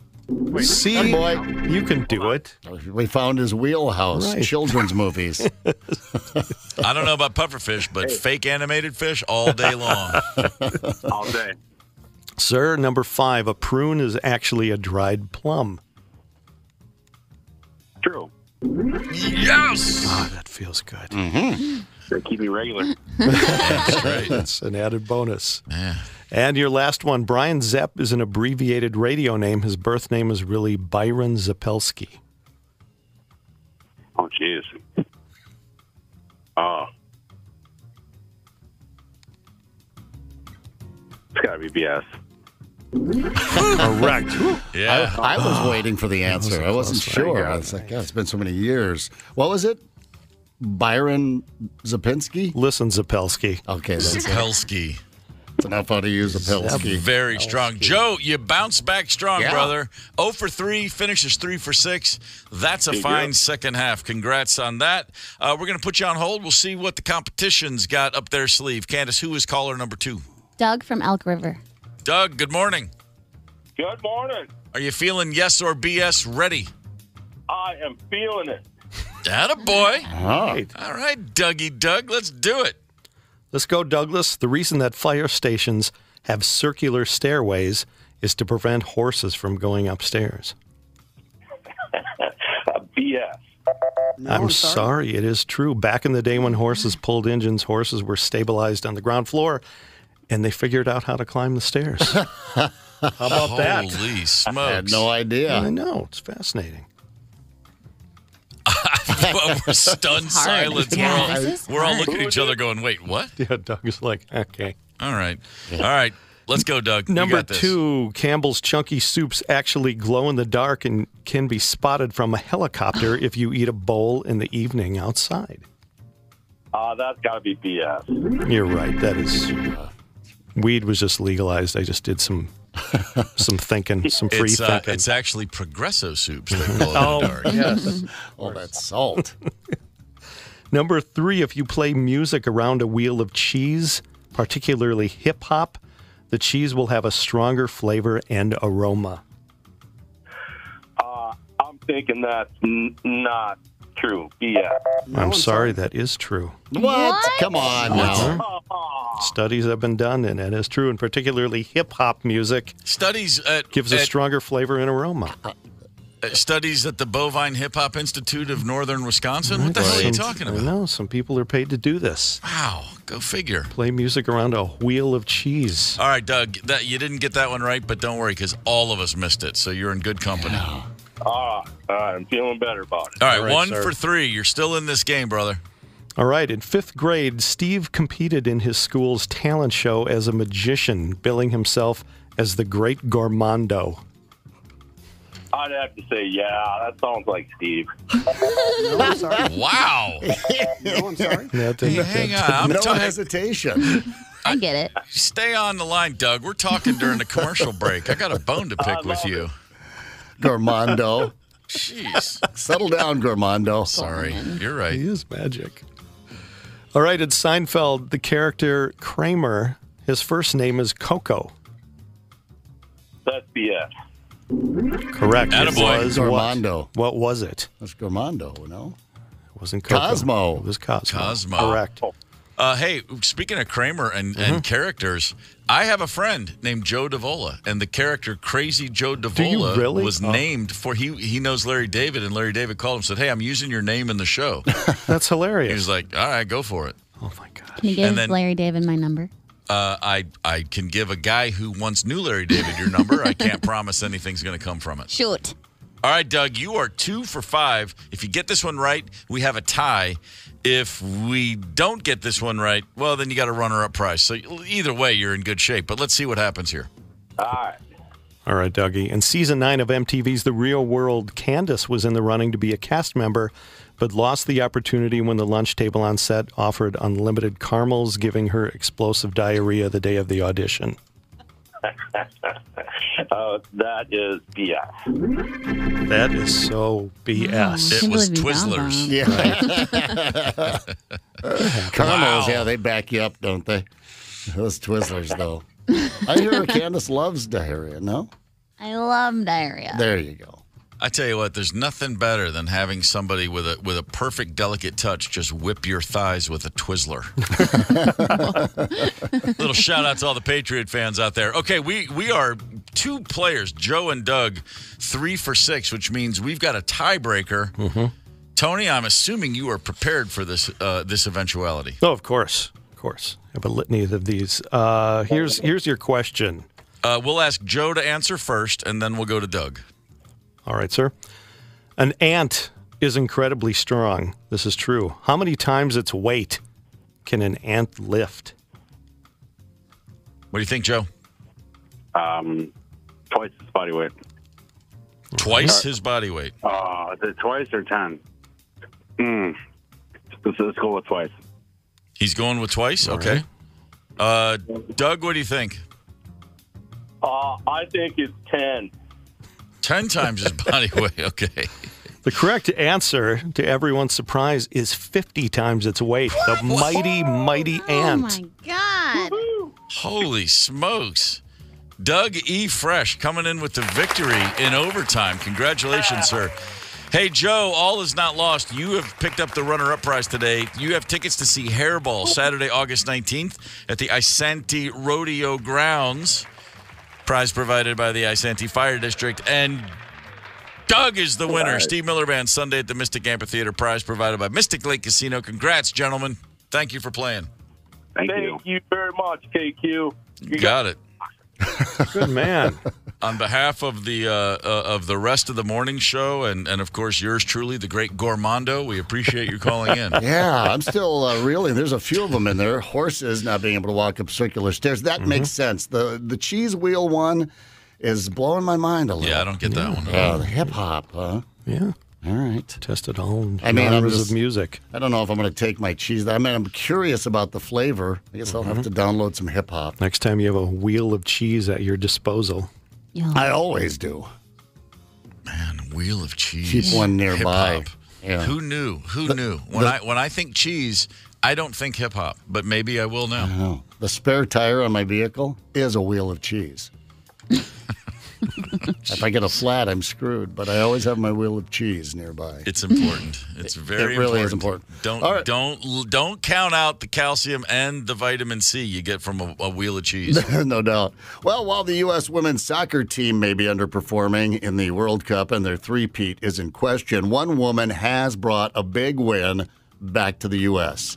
See, Good boy. you can do it. We found his wheelhouse. Right. Children's movies. I don't know about pufferfish, but fake animated fish all day long. All day. Sir, number 5, a prune is actually a dried plum. True. Yes. Ah, that feels good. They keep me regular. That's right. That's an added bonus. Yeah. And your last one, Brian Zepp is an abbreviated radio name. His birth name is really Byron Zapelski. Oh, jeez. Oh. It's got to be BS. Correct. Yeah. I was waiting for the answer. I wasn't close one. sure. I was like, God, it's been so many years. What was it? Byron Zapinski? Listen, Zapelski. Okay, that's it. Zapelski. That's enough how to use Zapelski. Very strong. Joe, you bounce back strong, Yeah. brother. 0 for 3, finishes 3 for 6. That's a Good fine job. second half. Congrats on that. We're going to put you on hold. We'll see what the competition's got up their sleeve. Candice, who is caller number 2? Doug from Elk River. Doug, good morning. Good morning. Are you feeling yes or BS ready? I am feeling it. Attaboy. Right. All right, Dougie Doug, let's do it. Let's go, Douglas. The reason that fire stations have circular stairways is to prevent horses from going upstairs. BS. I'm sorry, it is true. Back in the day when horses pulled engines, horses were stabilized on the ground floor, and they figured out how to climb the stairs. How about that? Holy I smokes. had no idea. I know. It's fascinating. Well, we're stunned silence. Yeah, this is We're all hard. looking at each other going, wait, what? Yeah, Doug's like, okay. All right. All right. Let's go, Doug. You Number got this. 2, Campbell's Chunky Soups actually glow in the dark and can be spotted from a helicopter if you eat a bowl in the evening outside. That's got to be BS. You're right. That is. Weed was just legalized. I just did some thinking, some free thinking. It's actually Progresso soups that glow in the dark. Yes. Oh, that's salt. Number 3, if you play music around a wheel of cheese, particularly hip hop, the cheese will have a stronger flavor and aroma. I'm thinking that's not true. BS. I'm sorry, that is true. What? Come on now. Studies have been done, and that is true. And particularly hip hop music Studies gives a stronger flavor and aroma. studies at the Bovine Hip Hop Institute of Northern Wisconsin. What the hell are you talking I about? know. Some people are paid to do this. Wow, go figure. Play music around a wheel of cheese. All right, Doug, you didn't get that one right, but don't worry, because all of us missed it, so you're in good company. I'm feeling better about it. All right, All right, 1 sir. for 3. You're still in this game, brother. All right, in 5th grade, Steve competed in his school's talent show as a magician, billing himself as the Great Gourmando. I'd have to say, yeah, that sounds like Steve. No, I'm sorry. Wow. No, I'm sorry. That Hey, didn't- hang on. No hesitation. I get it. Stay on the line, Doug. We're talking during the commercial break. I got a bone to pick with you. Gormando. Jeez. Settle down, Gormando. Sorry. You're right. He is magic. All right, in Seinfeld, the character Kramer, his first name is Coco. That's BS. Correct. It Attaboy. was Gormando. What was it? That's Gormando, no? It wasn't Coco. Cosmo. It was Cosmo. Cosmo. Correct. Hey, speaking of Kramer and characters, I have a friend named Joe Davola, and the character Crazy Joe Davola really? was named for he knows Larry David, and Larry David called him and said, "Hey, I'm using your name in the show." That's hilarious. He was like, "All right, go for it." Oh my God. Can you give And then- Larry David my number? I can give a guy who once knew Larry David your number. I can't promise anything's going to come from it. Shoot. All right, Doug, you are 2 for 5. If you get this one right, we have a tie. If we don't get this one right, well, then you got a runner-up prize. So either way, you're in good shape. But let's see what happens here. All right. All right, Dougie. In season 9 of MTV's The Real World, Candice was in the running to be a cast member, but lost the opportunity when the lunch table on set offered unlimited caramels, giving her explosive diarrhea the day of the audition. That is BS. That is so BS. It was can't believe you got Twizzlers. Yeah. Caramels, Wow. yeah, they back you up, don't they? Those Twizzlers, though. I hear Candice loves diarrhea, no? I love diarrhea. There you go. I tell you what, there's nothing better than having somebody with a perfect, delicate touch just whip your thighs with a Twizzler. Little shout out to all the Patriot fans out there. Okay, we are 2 players, Joe and Doug, 3 for 6, which means we've got a tiebreaker. Mm-hmm. Tony, I'm assuming you are prepared for this this eventuality. Oh, of course. Of course. I have a litany of these. Here's your question. We'll ask Joe to answer first, and then we'll go to Doug. All right, sir. An ant is incredibly strong. This is true. How many times its weight can an ant lift? What do you think, Joe? Twice his body weight. Twice his body weight. Is it twice or 10? Let's go with twice. He's going with twice? Okay. Doug, what do you think? I think it's 10. 10 times his body weight. Okay. The correct answer, to everyone's surprise, is 50 times its weight. The mighty, mighty ant. Oh, my God. Holy smokes. Doug E. Fresh coming in with the victory in overtime. Congratulations, sir. Hey, Joe, all is not lost. You have picked up the runner-up prize today. You have tickets to see Hairball Saturday, August 19th at the Isanti Rodeo Grounds. Prize provided by the Isanti Fire District. And Doug is the winner. Right. Steve Miller Band Sunday at the Mystic Amphitheater. Prize provided by Mystic Lake Casino. Congrats, gentlemen. Thank you for playing. Thank you very much, KQ. You got it. Good man. On behalf of the rest of the morning show and of course yours truly, the great Gormando, we appreciate you calling in. Yeah, I'm still reeling. There's a few of them in there. Horses not being able to walk up circular stairs. That makes sense. The cheese wheel one is blowing my mind a little. Yeah, I don't get that one. The hip hop, huh? Yeah. All right. Tested all genres of music. I don't know if I'm going to take my cheese. I mean, I'm curious about the flavor. I guess I'll have to download some hip hop. Next time you have a wheel of cheese at your disposal. Yeah. I always do. Man, wheel of cheese. Keep one nearby. Hip-hop. Yeah. Who knew? Who knew? When I think cheese, I don't think hip hop, but maybe I will now. I know. The spare tire on my vehicle is a wheel of cheese. If I get a flat, I'm screwed. But I always have my wheel of cheese nearby. It's important. It's very it really important. is important. Don't count out the calcium and the vitamin C you get from a wheel of cheese. No doubt. Well, while the U.S. women's soccer team may be underperforming in the World Cup and their three-peat is in question, one woman has brought a big win back to the U.S.,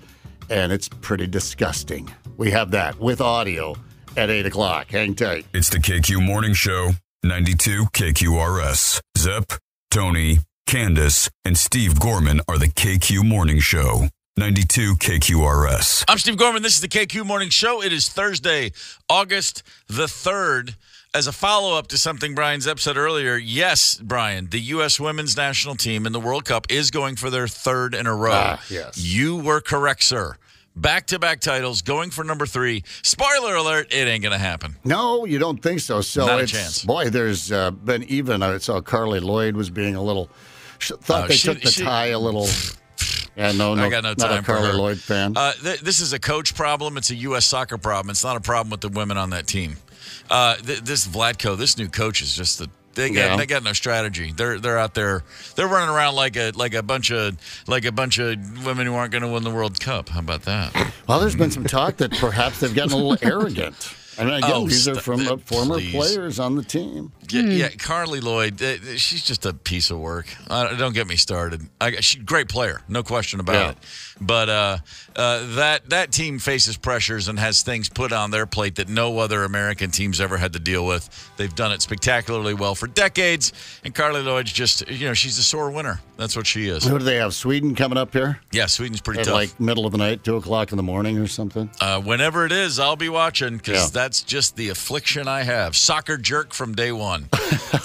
and it's pretty disgusting. We have that with audio at 8 o'clock. Hang tight. It's the KQ Morning Show, 92 KQRS. Zep, Tony, Candice, and Steve Gorman are the KQ Morning Show, 92 KQRS. I'm Steve Gorman. This is the KQ Morning Show. It is Thursday, August the 3rd. As a follow-up to something Brian Zepp said earlier, yes, Brian, the U.S. women's national team in the World Cup is going for their third in a row. Yes. You were correct, sir. back-to-back titles, going for number 3. Spoiler alert, it ain't going to happen. No, you don't think so. So Not a it's, chance. Boy, there's been even. I saw Carly Lloyd was being a little. Thought they took the tie a little. Yeah, no, I got no time not a Carly for her. Lloyd fan. This is a coach problem. It's a U.S. soccer problem. It's not a problem with the women on that team. This Vlatko, this new coach is just they got no strategy. They're out there. They're running around like a bunch of women who aren't going to win the World Cup. How about that? Well, there's been some talk that perhaps they've gotten a little arrogant. I mean, again, these are from former players on the team. Yeah, Carly Lloyd, she's just a piece of work. Don't get me started. She's a great player, no question about it. But that team faces pressures and has things put on their plate that no other American team's ever had to deal with. They've done it spectacularly well for decades, and Carly Lloyd's just, she's a sore winner. That's what she is. Who do they have? Sweden coming up here? Yeah, Sweden's pretty tough. Like middle of the night, 2 o'clock in the morning or something? Whenever it is, I'll be watching because that's just the affliction I have. Soccer jerk from day one.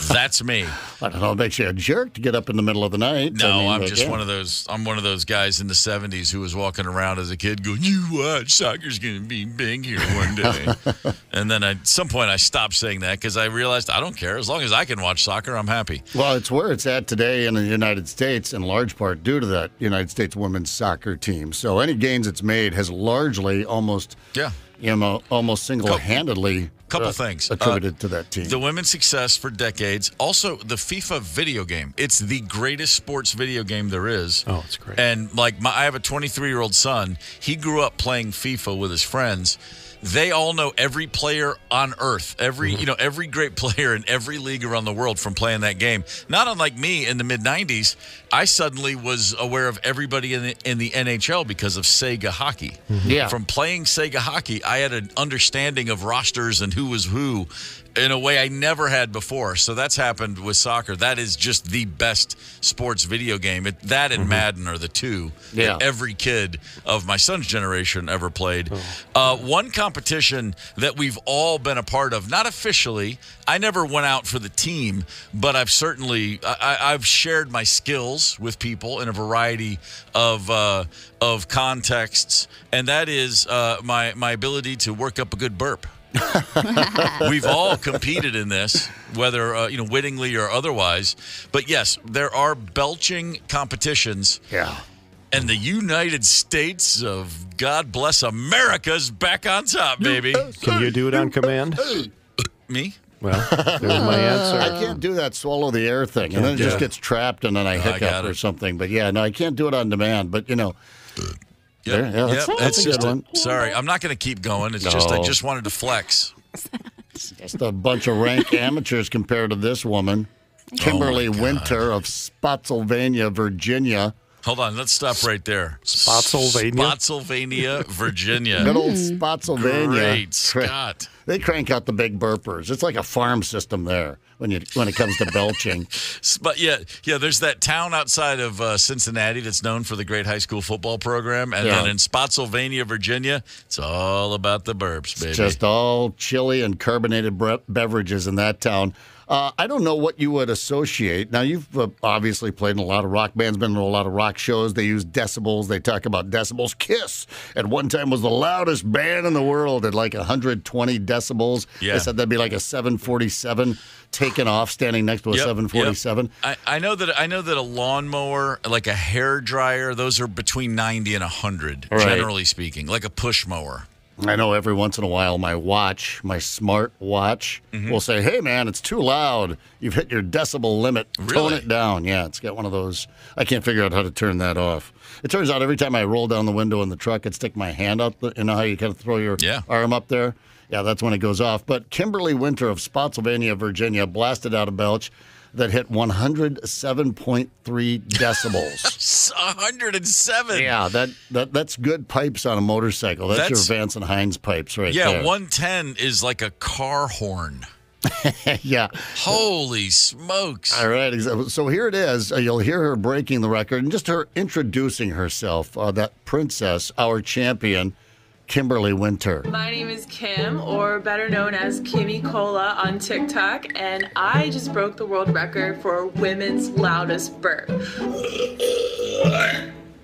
That's me. I don't know. It makes you a jerk to get up in the middle of the night. No, I'm just one of those. I'm one of those guys in the 70s who was walking around as a kid going, "You watch, soccer's going to be big here one day." And then at some point I stopped saying that because I realized I don't care. As long as I can watch soccer, I'm happy. Well, it's where it's at today in the United States, in large part due to that United States women's soccer team. So any gains it's made has largely almost single-handedly couple things attributed to that team. The women's success for decades. Also, the FIFA video game. It's the greatest sports video game there is. Oh, it's great. And I have a 23-year-old son. He grew up playing FIFA with his friends. They all know every player on earth, every great player in every league around the world from playing that game. Not unlike me in the mid-'90s, I suddenly was aware of everybody in the NHL because of Sega hockey. Yeah. From playing Sega hockey, I had an understanding of rosters and who was who in a way I never had before. So that's happened with soccer. That is just the best sports video game. That and Madden are the two that every kid of my son's generation ever played. One competition that we've all been a part of, not officially. I never went out for the team, but I've certainly I've shared my skills with people in a variety of contexts, and that is my ability to work up a good burp. We've all competed in this, whether wittingly or otherwise. But yes, there are belching competitions. Yeah. And the United States of God bless America's back on top, baby. Can you do it on command? Me? Well, there's my answer. I can't do that swallow the air thing, and then it just gets trapped, and then I hiccup or something. But yeah, no, I can't do it on demand. But that's a good one. Sorry, I'm not going to keep going. It's just I just wanted to flex. Just a bunch of rank amateurs compared to this woman, Kimberly Winter of Spotsylvania, Virginia. Hold on, let's stop right there. Spotsylvania, Virginia. Good old Spotsylvania. Great Scott. They crank out the big burpers. It's like a farm system there when it comes to belching. But yeah, there's that town outside of Cincinnati that's known for the great high school football program, and then in Spotsylvania, Virginia, it's all about the burps, baby. It's just all chili and carbonated beverages in that town. I don't know what you would associate. Now, you've obviously played in a lot of rock bands, been in a lot of rock shows. They use decibels. They talk about decibels. Kiss, at one time, was the loudest band in the world at like 120 decibels. Yeah. They said that'd be like a 747 taken off, standing next to a 747. I know that a lawnmower, like a hair dryer, those are between 90 and 100, generally speaking, like a push mower. I know every once in a while my smart watch, will say, "Hey, man, it's too loud. You've hit your decibel limit. Tone it down." Yeah, it's got one of those. I can't figure out how to turn that off. It turns out every time I roll down the window in the truck, I'd stick my hand up. You know how you kind of throw your arm up there? Yeah, that's when it goes off. But Kimberly Winter of Spotsylvania, Virginia, blasted out a belch that hit 107.3 decibels. 107. Yeah, that's good pipes on a motorcycle. That's your Vance and Hines pipes right there. Yeah, 110 is like a car horn. Yeah. Holy smokes. All right. So here it is. You'll hear her breaking the record and just her introducing herself, that princess, our champion, Kimberly Winter. My name is Kim, or better known as Kimmy Cola on TikTok, and I just broke the world record for women's loudest burp.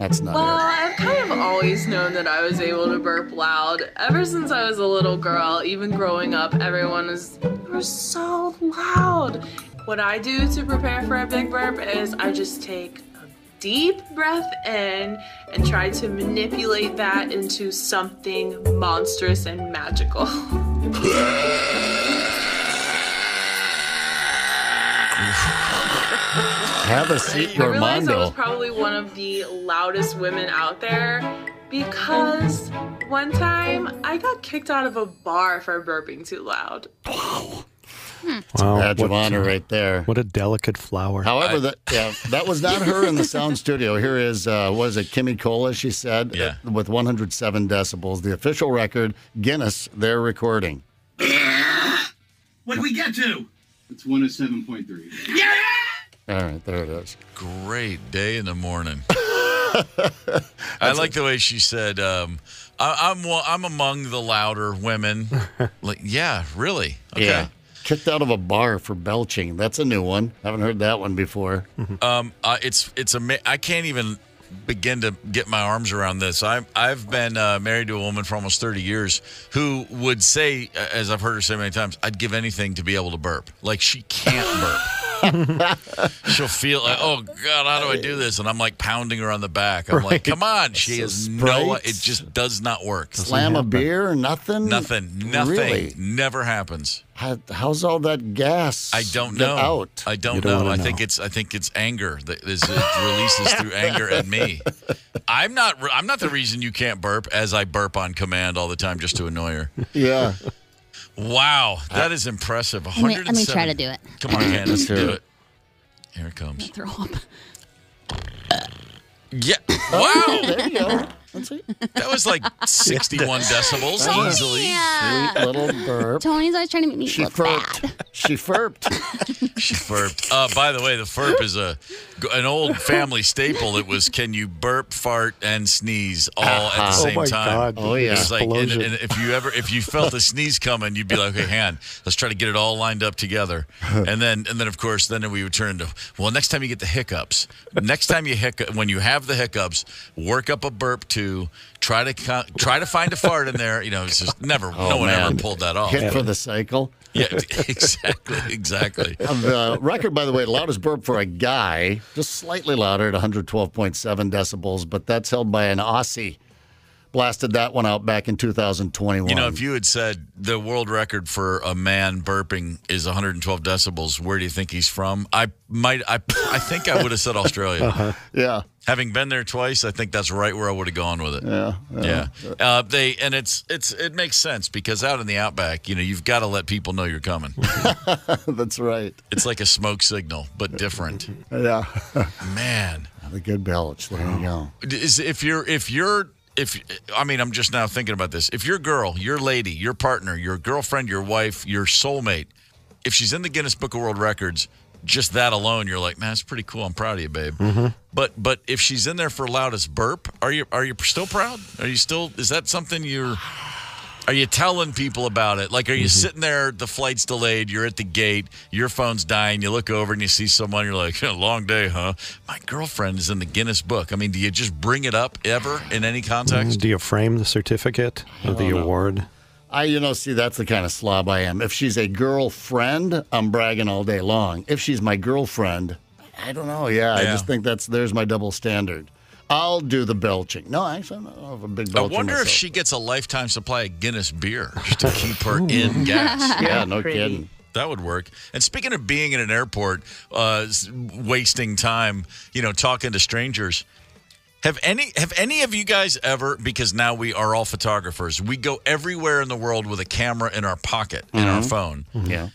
That's not Well, it. I've kind of always known that I was able to burp loud. Ever since I was a little girl, even growing up, everyone was so loud. What I do to prepare for a big burp is I just take a deep breath in and try to manipulate that into something monstrous and magical. Have a seat, I realized I was Gormando. probably one of the loudest women out there because one time I got kicked out of a bar for burping too loud. Wow, Badge of honor right there. What a delicate flower. However, that was not her in the sound studio. Here is, was it Kimmy Cola, she said, with 107 decibels. The official record, Guinness, their recording. What did we get to? It's 107.3. Yeah! All right, there it is. Great day in the morning. I like the way she said, I'm among the louder women. Like, yeah, really? Okay. Yeah. Kicked out of a bar for belching. That's a new one. Haven't heard that one before. I can't even begin to get my arms around this. I've been married to a woman for almost 30 years who would say, as I've heard her say many times, I'd give anything to be able to burp. Like, she can't burp. She'll feel like, oh God, how do I do this? And I'm like pounding her on the back. I'm like, come on. She has no, it just does not work. Slam a beer, nothing? Nothing. Really? Never happens. How's all that gas? I don't get know. Out? I don't know. I think it's anger that it releases through anger at me. I'm not the reason you can't burp, as I burp on command all the time just to annoy her. Yeah. Wow, that is impressive. Let me try to do it. Come on, Candice, do it. Here it comes. Throw up. Yeah. Wow. There you go. Let's see. That was like 61 decibels easily. Yeah. Sweet little burp. Tony's always trying to make me look bad. She furped. She furped. By the way, the furp is an old family staple. It was, can you burp, fart, and sneeze all at the same time? God. Oh yeah. It's like, and if you felt a sneeze coming, you'd be like, okay, hand, let's try to get it all lined up together. And then of course, then we would turn to, well, next time you get the hiccups, when you have the hiccups, work up a burp too. Try to find a fart in there. You know, it's just never. No one ever pulled that off. Hit for the cycle. Yeah, exactly. The record, by the way, loudest burp for a guy, just slightly louder at 112.7 decibels, but that's held by an Aussie. Blasted that one out back in 2021. You know, if you had said the world record for a man burping is 112 decibels, where do you think he's from? I think I would have said Australia. Yeah. Having been there twice, I think that's right where I would have gone with it. Yeah. It makes sense because out in the outback, you know, you've got to let people know you're coming. That's right. It's like a smoke signal, but different. Yeah. Man, the good belch. There you go. I'm just now thinking about this. If your girl, your lady, your partner, your girlfriend, your wife, your soulmate, if she's in the Guinness Book of World Records, just that alone, you're like, man, it's pretty cool. I'm proud of you, babe. Mm-hmm. But if she's in there for loudest burp, are you still proud? Is that something are you telling people about it? Like, are you sitting there, the flight's delayed, you're at the gate, your phone's dying, you look over and you see someone, you're like, long day, huh? My girlfriend is in the Guinness Book. I mean, do you just bring it up ever in any context? Do you frame the certificate of the award? See, that's the kind of slob I am. If she's a girlfriend, I'm bragging all day long. If she's my girlfriend, I don't know. Yeah. I just think there's my double standard. I'll do the belching. No, actually, I'm not a big belcher I wonder myself. if she gets a lifetime supply of Guinness beer just to keep her in gas. Yeah, no kidding. That would work. And speaking of being in an airport, wasting time, talking to strangers, have any of you guys ever, because now we are all photographers, we go everywhere in the world with a camera in our pocket, in our phone. Yeah.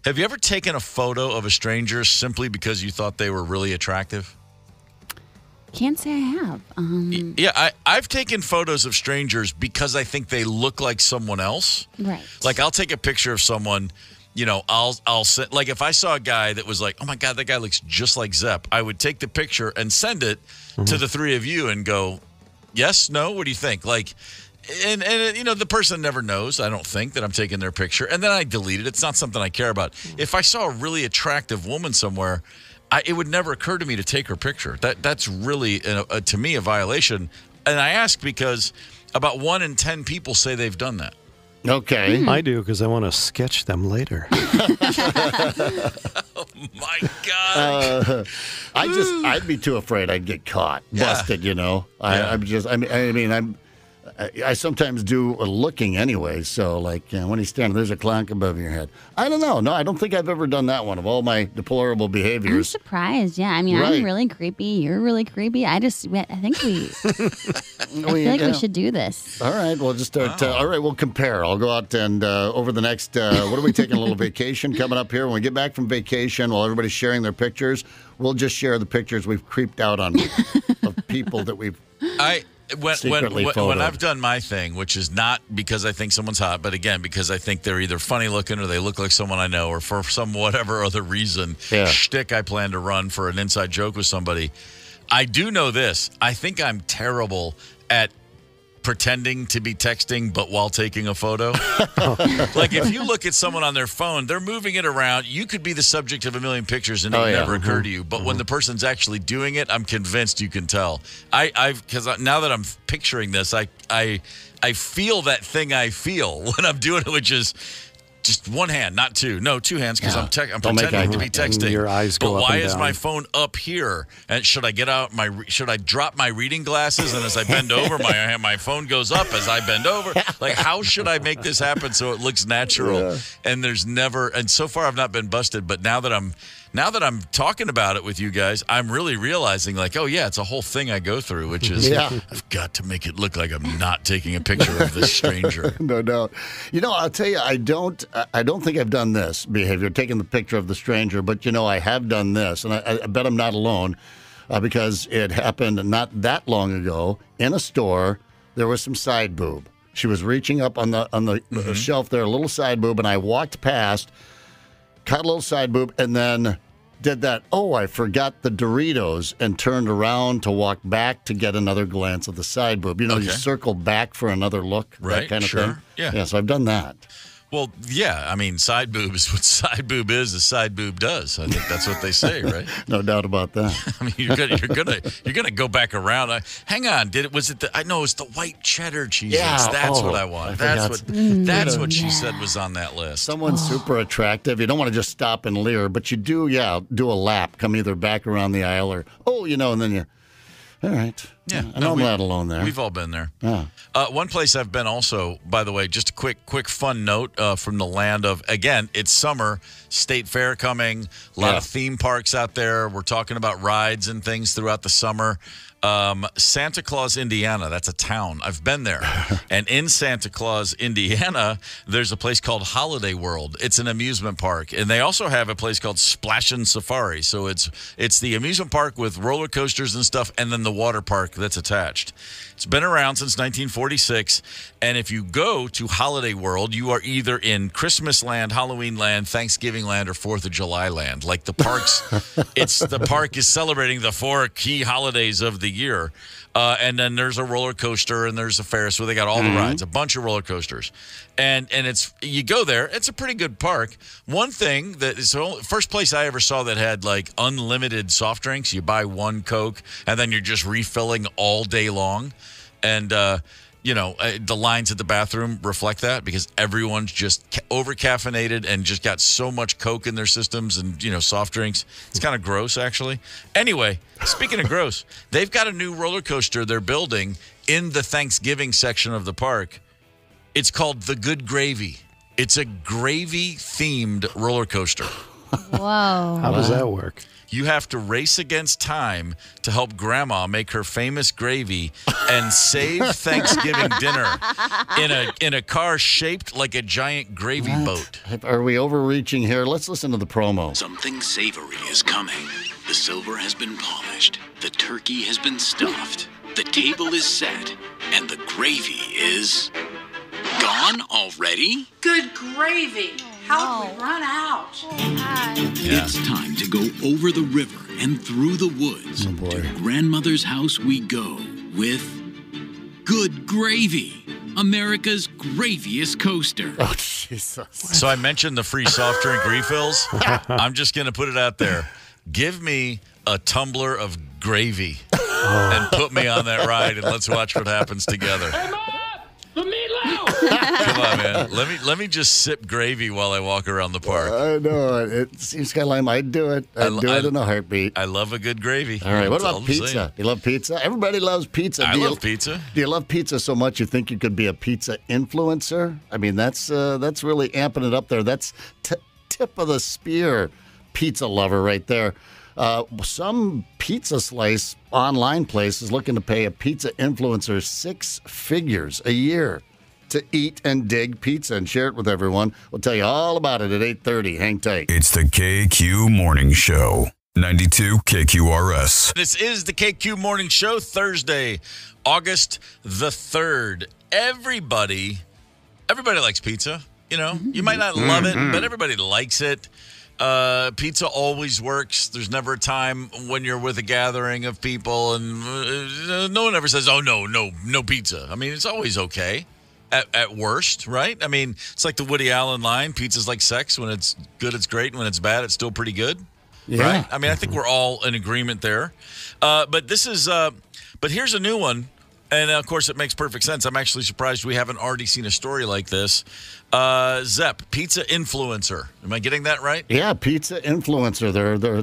Have you ever taken a photo of a stranger simply because you thought they were really attractive? Can't say I have. Yeah, I've taken photos of strangers because I think they look like someone else. Right. Like, I'll take a picture of someone, I'll send, like, if I saw a guy that was like, oh my God, that guy looks just like Zepp, I would take the picture and send it to the three of you and go, yes, no, what do you think? Like, and the person never knows, I don't think, that I'm taking their picture. And then I delete it. It's not something I care about. If I saw a really attractive woman somewhere, it would never occur to me to take her picture. That's really, to me, a violation. And I ask because about 1 in 10 people say they've done that. Okay. I do because I want to sketch them later. Oh, my God. I'd be too afraid I'd get caught, busted, you know. I sometimes do looking anyway, so like when he's standing, there's a clock above your head. I don't know. No, I don't think I've ever done that one of all my deplorable behaviors. I'm surprised. Yeah, I mean, Right. I'm really creepy. You're really creepy. I think we. I feel like we should do this. All right, we'll just start. All right, we'll compare. I'll go out and over the next. What are we taking? A little vacation coming up here. When we get back from vacation, while everybody's sharing their pictures, we'll just share the pictures we've creeped out on of people that we've. When I've done my thing, which is not because I think someone's hot, but again, because I think they're either funny looking or they look like someone I know, or for some whatever other reason, shtick I plan to run for an inside joke with somebody. I do know this. I think I'm terrible at pretending to be texting, but while taking a photo. Like if you look at someone on their phone, they're moving it around. You could be the subject of a million pictures and it would never occur to you. But when the person's actually doing it, I'm convinced you can tell. Because now that I'm picturing this, I feel that thing I feel when I'm doing it, which is just one hand, not two. No, two hands because I'm pretending to be texting. Your eyes go but up why and is down. my phone up here? And should I drop my reading glasses and as I bend over, my phone goes up as I bend over? Like, how should I make this happen so it looks natural? Yeah. And so far I've not been busted. But now that I'm talking about it with you guys, I'm really realizing like, oh yeah, it's a whole thing I go through, which is I've got to make it look like I'm not taking a picture of this stranger. No doubt. You know, I'll tell you, I don't think I've done this behavior, taking the picture of the stranger, but you know, I have done this, and I bet I'm not alone because it happened not that long ago in a store. There was some side boob. She was reaching up on the shelf there, a little side boob, and I walked past, caught a little side boob, and then did that, I forgot the Doritos, and turned around to walk back to get another glance of the side boob. You know, you circle back for another look, that kind of thing. Yeah, so I've done that. Well, yeah, I mean, side boob is what side boob is, as side boob does. I think that's what they say, right? No doubt about that. I mean, you're gonna go back around. Hang on, I know it's the white cheddar cheese. Yeah, that's what I want. That's what she said was on that list. Someone super attractive. You don't want to just stop and leer, but you do a lap, come either back around the aisle or and then you. All right. Yeah, I know I'm not alone there. We've all been there. Yeah. One place I've been also, by the way, just a quick fun note from the land of, again, it's summer, State Fair coming, a lot of theme parks out there. We're talking about rides and things throughout the summer. Santa Claus, Indiana, that's a town. I've been there. And in Santa Claus, Indiana, there's a place called Holiday World. It's an amusement park. And they also have a place called Splashin' Safari. So it's the amusement park with roller coasters and stuff, and then the water park that's attached. It's been around since 1946. And if you go to Holiday World, you are either in Christmas land, Halloween land, Thanksgiving land, or 4th of July land. Like the parks, the park is celebrating the 4 key holidays of the year. And then there's a roller coaster and there's a Ferris where they got all the rides, a bunch of roller coasters. And you go there, it's a pretty good park. One thing that is the first place I ever saw that had like unlimited soft drinks. You buy one Coke and then you're just refilling all day long. And, the lines at the bathroom reflect that because everyone's just over-caffeinated and just got so much Coke in their systems and, soft drinks. It's kind of gross, actually. Anyway, speaking of gross, they've got a new roller coaster they're building in the Thanksgiving section of the park. It's called the Good Gravy. It's a gravy-themed roller coaster. Whoa. How does that work? You have to race against time to help Grandma make her famous gravy and save Thanksgiving dinner in a car shaped like a giant gravy boat. Are we overreaching here? Let's listen to the promo. Something savory is coming. The silver has been polished. The turkey has been stuffed. The table is set. And the gravy is gone already? Good gravy. How did we run out? It's time to go over the river and through the woods. Oh, boy. To Grandmother's house we go with Good Gravy, America's graviest coaster. Oh, Jesus. So I mentioned the free soft drink refills. I'm just going to put it out there. give me a tumbler of gravy and put me on that ride, and let's watch what happens together. The meatloaf! Come on, man. Let me just sip gravy while I walk around the park. I know. It seems kind of like I'd do it. I'd do it in a heartbeat. I love a good gravy. All right. What about pizza? You love pizza? Everybody loves pizza. I love pizza. Do you love pizza so much you think you could be a pizza influencer? I mean, that's really amping it up there. That's tip of the spear pizza lover right there. Some pizza slice online place is looking to pay a pizza influencer 6 figures a year to eat and dig pizza and share it with everyone. We'll tell you all about it at 8:30. Hang tight. It's the KQ Morning Show. 92 KQRS. This is the KQ Morning Show, Thursday, August the 3rd. Everybody likes pizza. You know, you might not love it, but everybody likes it. Pizza always works. There's never a time when you're with a gathering of people and no one ever says, oh, no pizza. I mean, it's always okay at worst, right? I mean, it's like the Woody Allen line, pizza's like sex. When it's good, it's great. And when it's bad, it's still pretty good. Yeah. Right? I mean, I think we're all in agreement there. But this is, but here's a new one. And, of course, it makes perfect sense. I'm actually surprised we haven't already seen a story like this. Zepp, pizza influencer. Am I getting that right? Yeah, pizza influencer.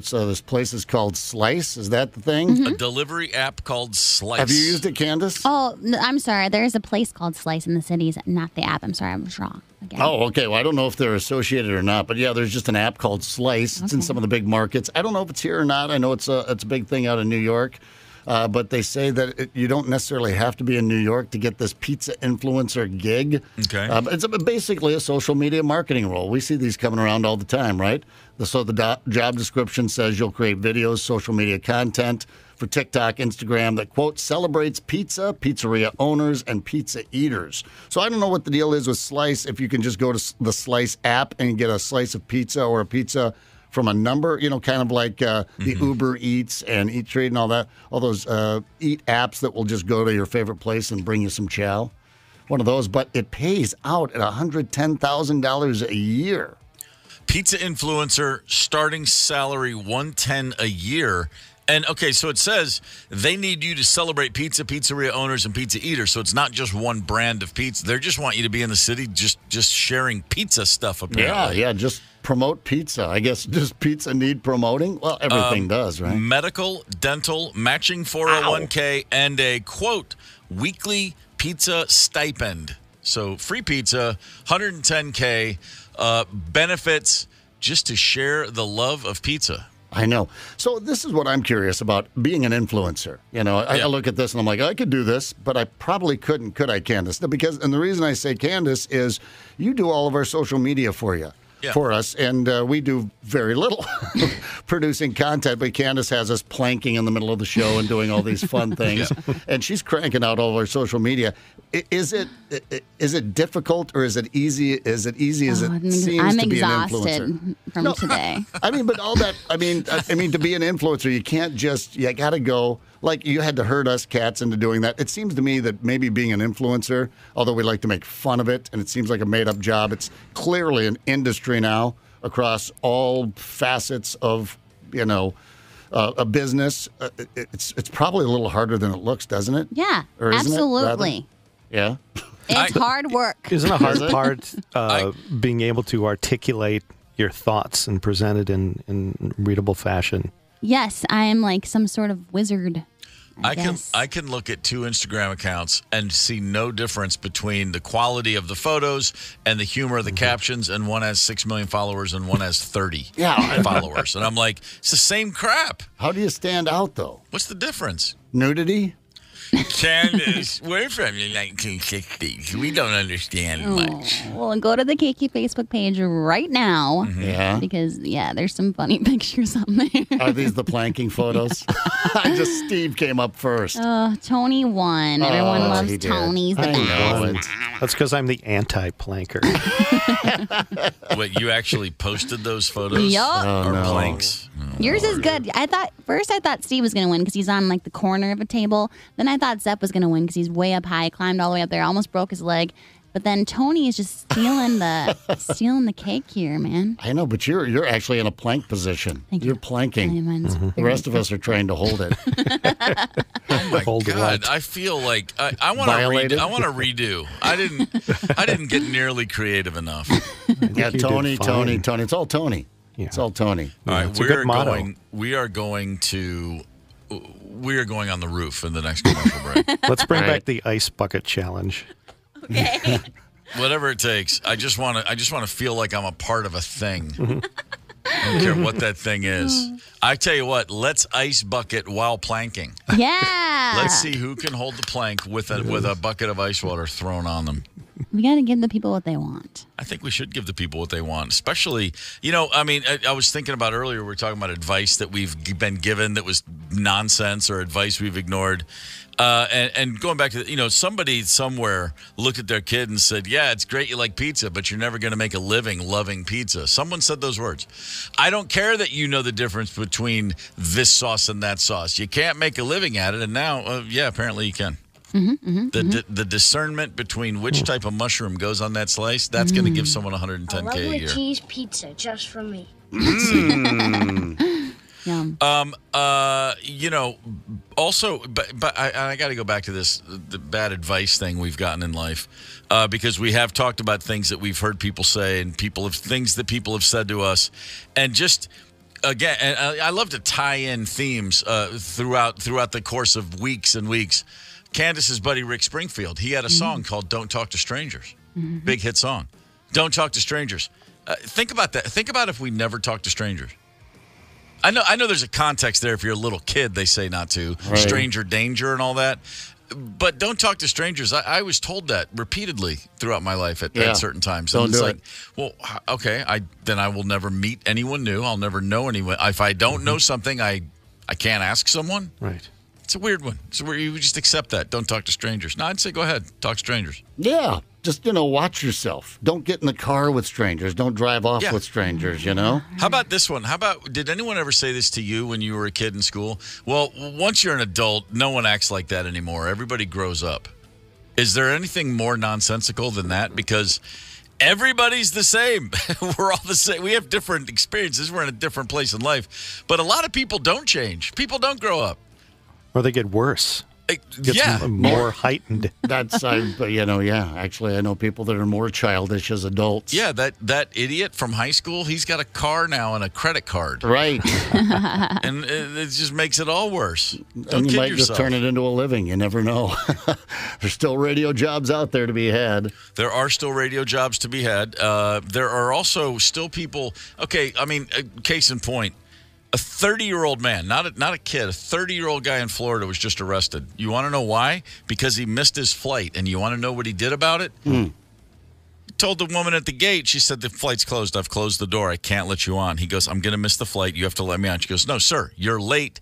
This place is called Slice. Is that the thing? A delivery app called Slice. Have you used it, Candice? Oh, no, I'm sorry. There's a place called Slice in the cities, not the app. I'm sorry. I was wrong. Again. Oh, okay. Well, I don't know if they're associated or not, but yeah, there's just an app called Slice. It's in some of the big markets. I don't know if it's here or not. I know it's a big thing out in New York. But they say that you don't necessarily have to be in New York to get this pizza influencer gig. Okay. It's basically a social media marketing role. We see these coming around all the time, right? So the job description says you'll create videos, social media content for TikTok, Instagram that, quote, celebrates pizza, pizzeria owners, and pizza eaters. So I don't know what the deal is with Slice, if you can just go to the Slice app and get a slice of pizza or a pizza from a number, kind of like the Uber Eats and Eat Treat and all that, all those eat apps that will just go to your favorite place and bring you some chow. One of those, but it pays out at $110,000 a year. Pizza influencer, starting salary $110 a year. And, okay, so it says they need you to celebrate pizza, pizzeria owners, and pizza eaters. So it's not just one brand of pizza. They just want you to be in the city just sharing pizza stuff, apparently. Yeah, just promote pizza. I guess does pizza need promoting? Well, everything does, right? Medical, dental, matching 401k, and a, quote, weekly pizza stipend. So free pizza, $110K, benefits just to share the love of pizza. I know. So this is what I'm curious about, being an influencer. I look at this and I'm like, I could do this, but I probably couldn't, could I, Candice? And the reason I say Candice is you do all of our social media for us, and we do very little producing content, but Candice has us planking in the middle of the show and doing all these fun things, and she's cranking out all of our social media. Is it difficult, or is it easy? As it seems to be an influencer? From today. I mean, but all that. I mean, to be an influencer, you can't just. You got to go. Like, you had to herd us cats into doing that. It seems to me that maybe being an influencer, although we like to make fun of it, and it seems like a made-up job, it's clearly an industry now across all facets of, a business. It's probably a little harder than it looks, doesn't it? Yeah, absolutely. Yeah. It's hard work. Isn't a hard part being able to articulate your thoughts and present it in readable fashion? Yes, I am like some sort of wizard. I can look at 2 Instagram accounts and see no difference between the quality of the photos and the humor of the captions, and one has 6 million followers and one has 30 followers. And I'm like, it's the same crap. How do you stand out, though? What's the difference? Nudity? Candice, we're from the 1960s. We don't understand much. Well, go to the KQ Facebook page right now. Yeah. Because, there's some funny pictures on there. Are these the planking photos? Steve came up first. Tony won. Everyone loves Tony's the best. That's because I'm the anti-planker. Wait, you actually posted those photos? Yup. Or planks? Yours is good. I thought Steve was going to win because he's on like the corner of a table. Then I thought Zepp was going to win because he's way up high, climbed all the way up there, almost broke his leg. But then Tony is just stealing the cake here, man. I know, but you're actually in a plank position. You're planking. The rest of us are trying to hold it. Oh my God! I feel like I want to. I want to redo. I didn't get nearly creative enough. Yeah, Tony. It's all Tony. Yeah. It's all Tony. All right, we are going on the roof in the next commercial break. Let's bring back the ice bucket challenge. Okay. Whatever it takes. I just want to feel like I'm a part of a thing. I don't care what that thing is. I tell you what, let's ice bucket while planking. Yeah. Let's see who can hold the plank with a bucket of ice water thrown on them. We got to give the people what they want. I think we should give the people what they want, especially, I was thinking about earlier, we were talking about advice that we've been given that was nonsense or advice we've ignored. And going back to, somebody somewhere looked at their kid and said, yeah, it's great you like pizza, but you're never going to make a living loving pizza. Someone said those words. I don't care that you know the difference between this sauce and that sauce. You can't make a living at it. And now, apparently you can. The discernment between which type of mushroom goes on that slice, that's going to give someone $110K a year. Cheese pizza just for me. Yum. Also, but I got to go back to the bad advice thing we've gotten in life, because we have talked about things that we've heard people say and things that people have said to us, and just. Again, and I love to tie in themes throughout the course of weeks and weeks. Candice's buddy Rick Springfield, he had a song called "Don't Talk to Strangers," big hit song. Don't talk to strangers. Think about that. Think about if we never talk to strangers. I know. There's a context there. If you're a little kid, they say not to. Right. Stranger danger and all that. But don't talk to strangers. I was told that repeatedly throughout my life at certain times. Don't and it's do like, it. well, okay, then I will never meet anyone new. I'll never know anyone. If I don't know something, I can't ask someone. Right. It's a weird one. It's where you just accept that. Don't talk to strangers. No, I'd say go ahead. Talk to strangers. Yeah. Just, watch yourself. Don't get in the car with strangers. Don't drive off with strangers, How about this one? Did anyone ever say this to you when you were a kid in school? Well, once you're an adult, no one acts like that anymore. Everybody grows up. Is there anything more nonsensical than that? Because everybody's the same. We're all the same. We have different experiences. We're in a different place in life. But a lot of people don't change. People don't grow up. Or they get worse. Gets more heightened. That's, actually, I know people that are more childish as adults. Yeah, that idiot from high school, he's got a car now and a credit card. Right. And it just makes it all worse. Don't and you might yourself. Just turn it into a living. You never know. There's still radio jobs out there to be had. There are still radio jobs to be had. There are also still people, case in point, a 30-year-old man, not a kid, a 30-year-old guy in Florida was just arrested. You want to know why? Because he missed his flight. And you want to know what he did about it? He told the woman at the gate, she said, the flight's closed. I've closed the door. I can't let you on. He goes, I'm going to miss the flight. You have to let me on. She goes, no, sir, you're late.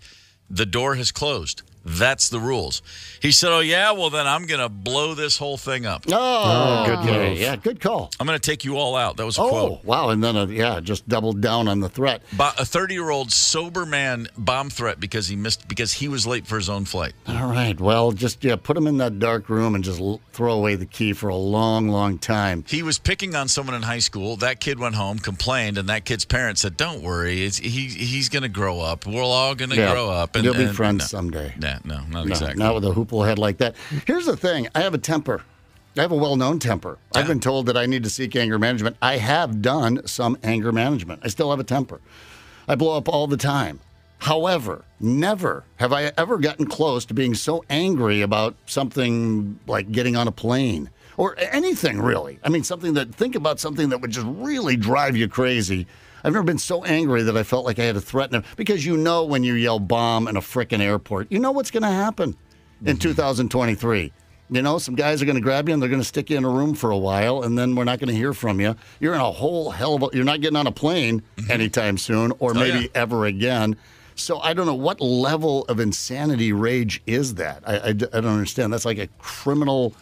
The door has closed. That's the rules. He said, oh, yeah? Well, then I'm going to blow this whole thing up. Oh, good move. Yeah, good call. I'm going to take you all out. That was a quote. Oh, wow. And then, just doubled down on the threat. A 30-year-old sober man bomb threat because he was late for his own flight. All right. Well, just, put him in that dark room and just throw away the key for a long, long time. He was picking on someone in high school. That kid went home, complained, and that kid's parents said, don't worry. He's going to grow up. We're all going to grow up. And, they'll be friends someday. No, not exactly. Not with a hoople head like that. Here's the thing. I have a temper. I have a well-known temper. I've been told that I need to seek anger management. I have done some anger management. I still have a temper. I blow up all the time. However, never have I ever gotten close to being so angry about something like getting on a plane or anything, really. Think about something that would just really drive you crazy. I've never been so angry that I felt like I had to threaten him. Because when you yell bomb in a frickin' airport, you know what's going to happen in 2023. Some guys are going to grab you and they're going to stick you in a room for a while, and then we're not going to hear from you. You're in a whole you're not getting on a plane anytime soon, or maybe ever again. So I don't know, what level of insanity rage is that? I don't understand. That's like a criminal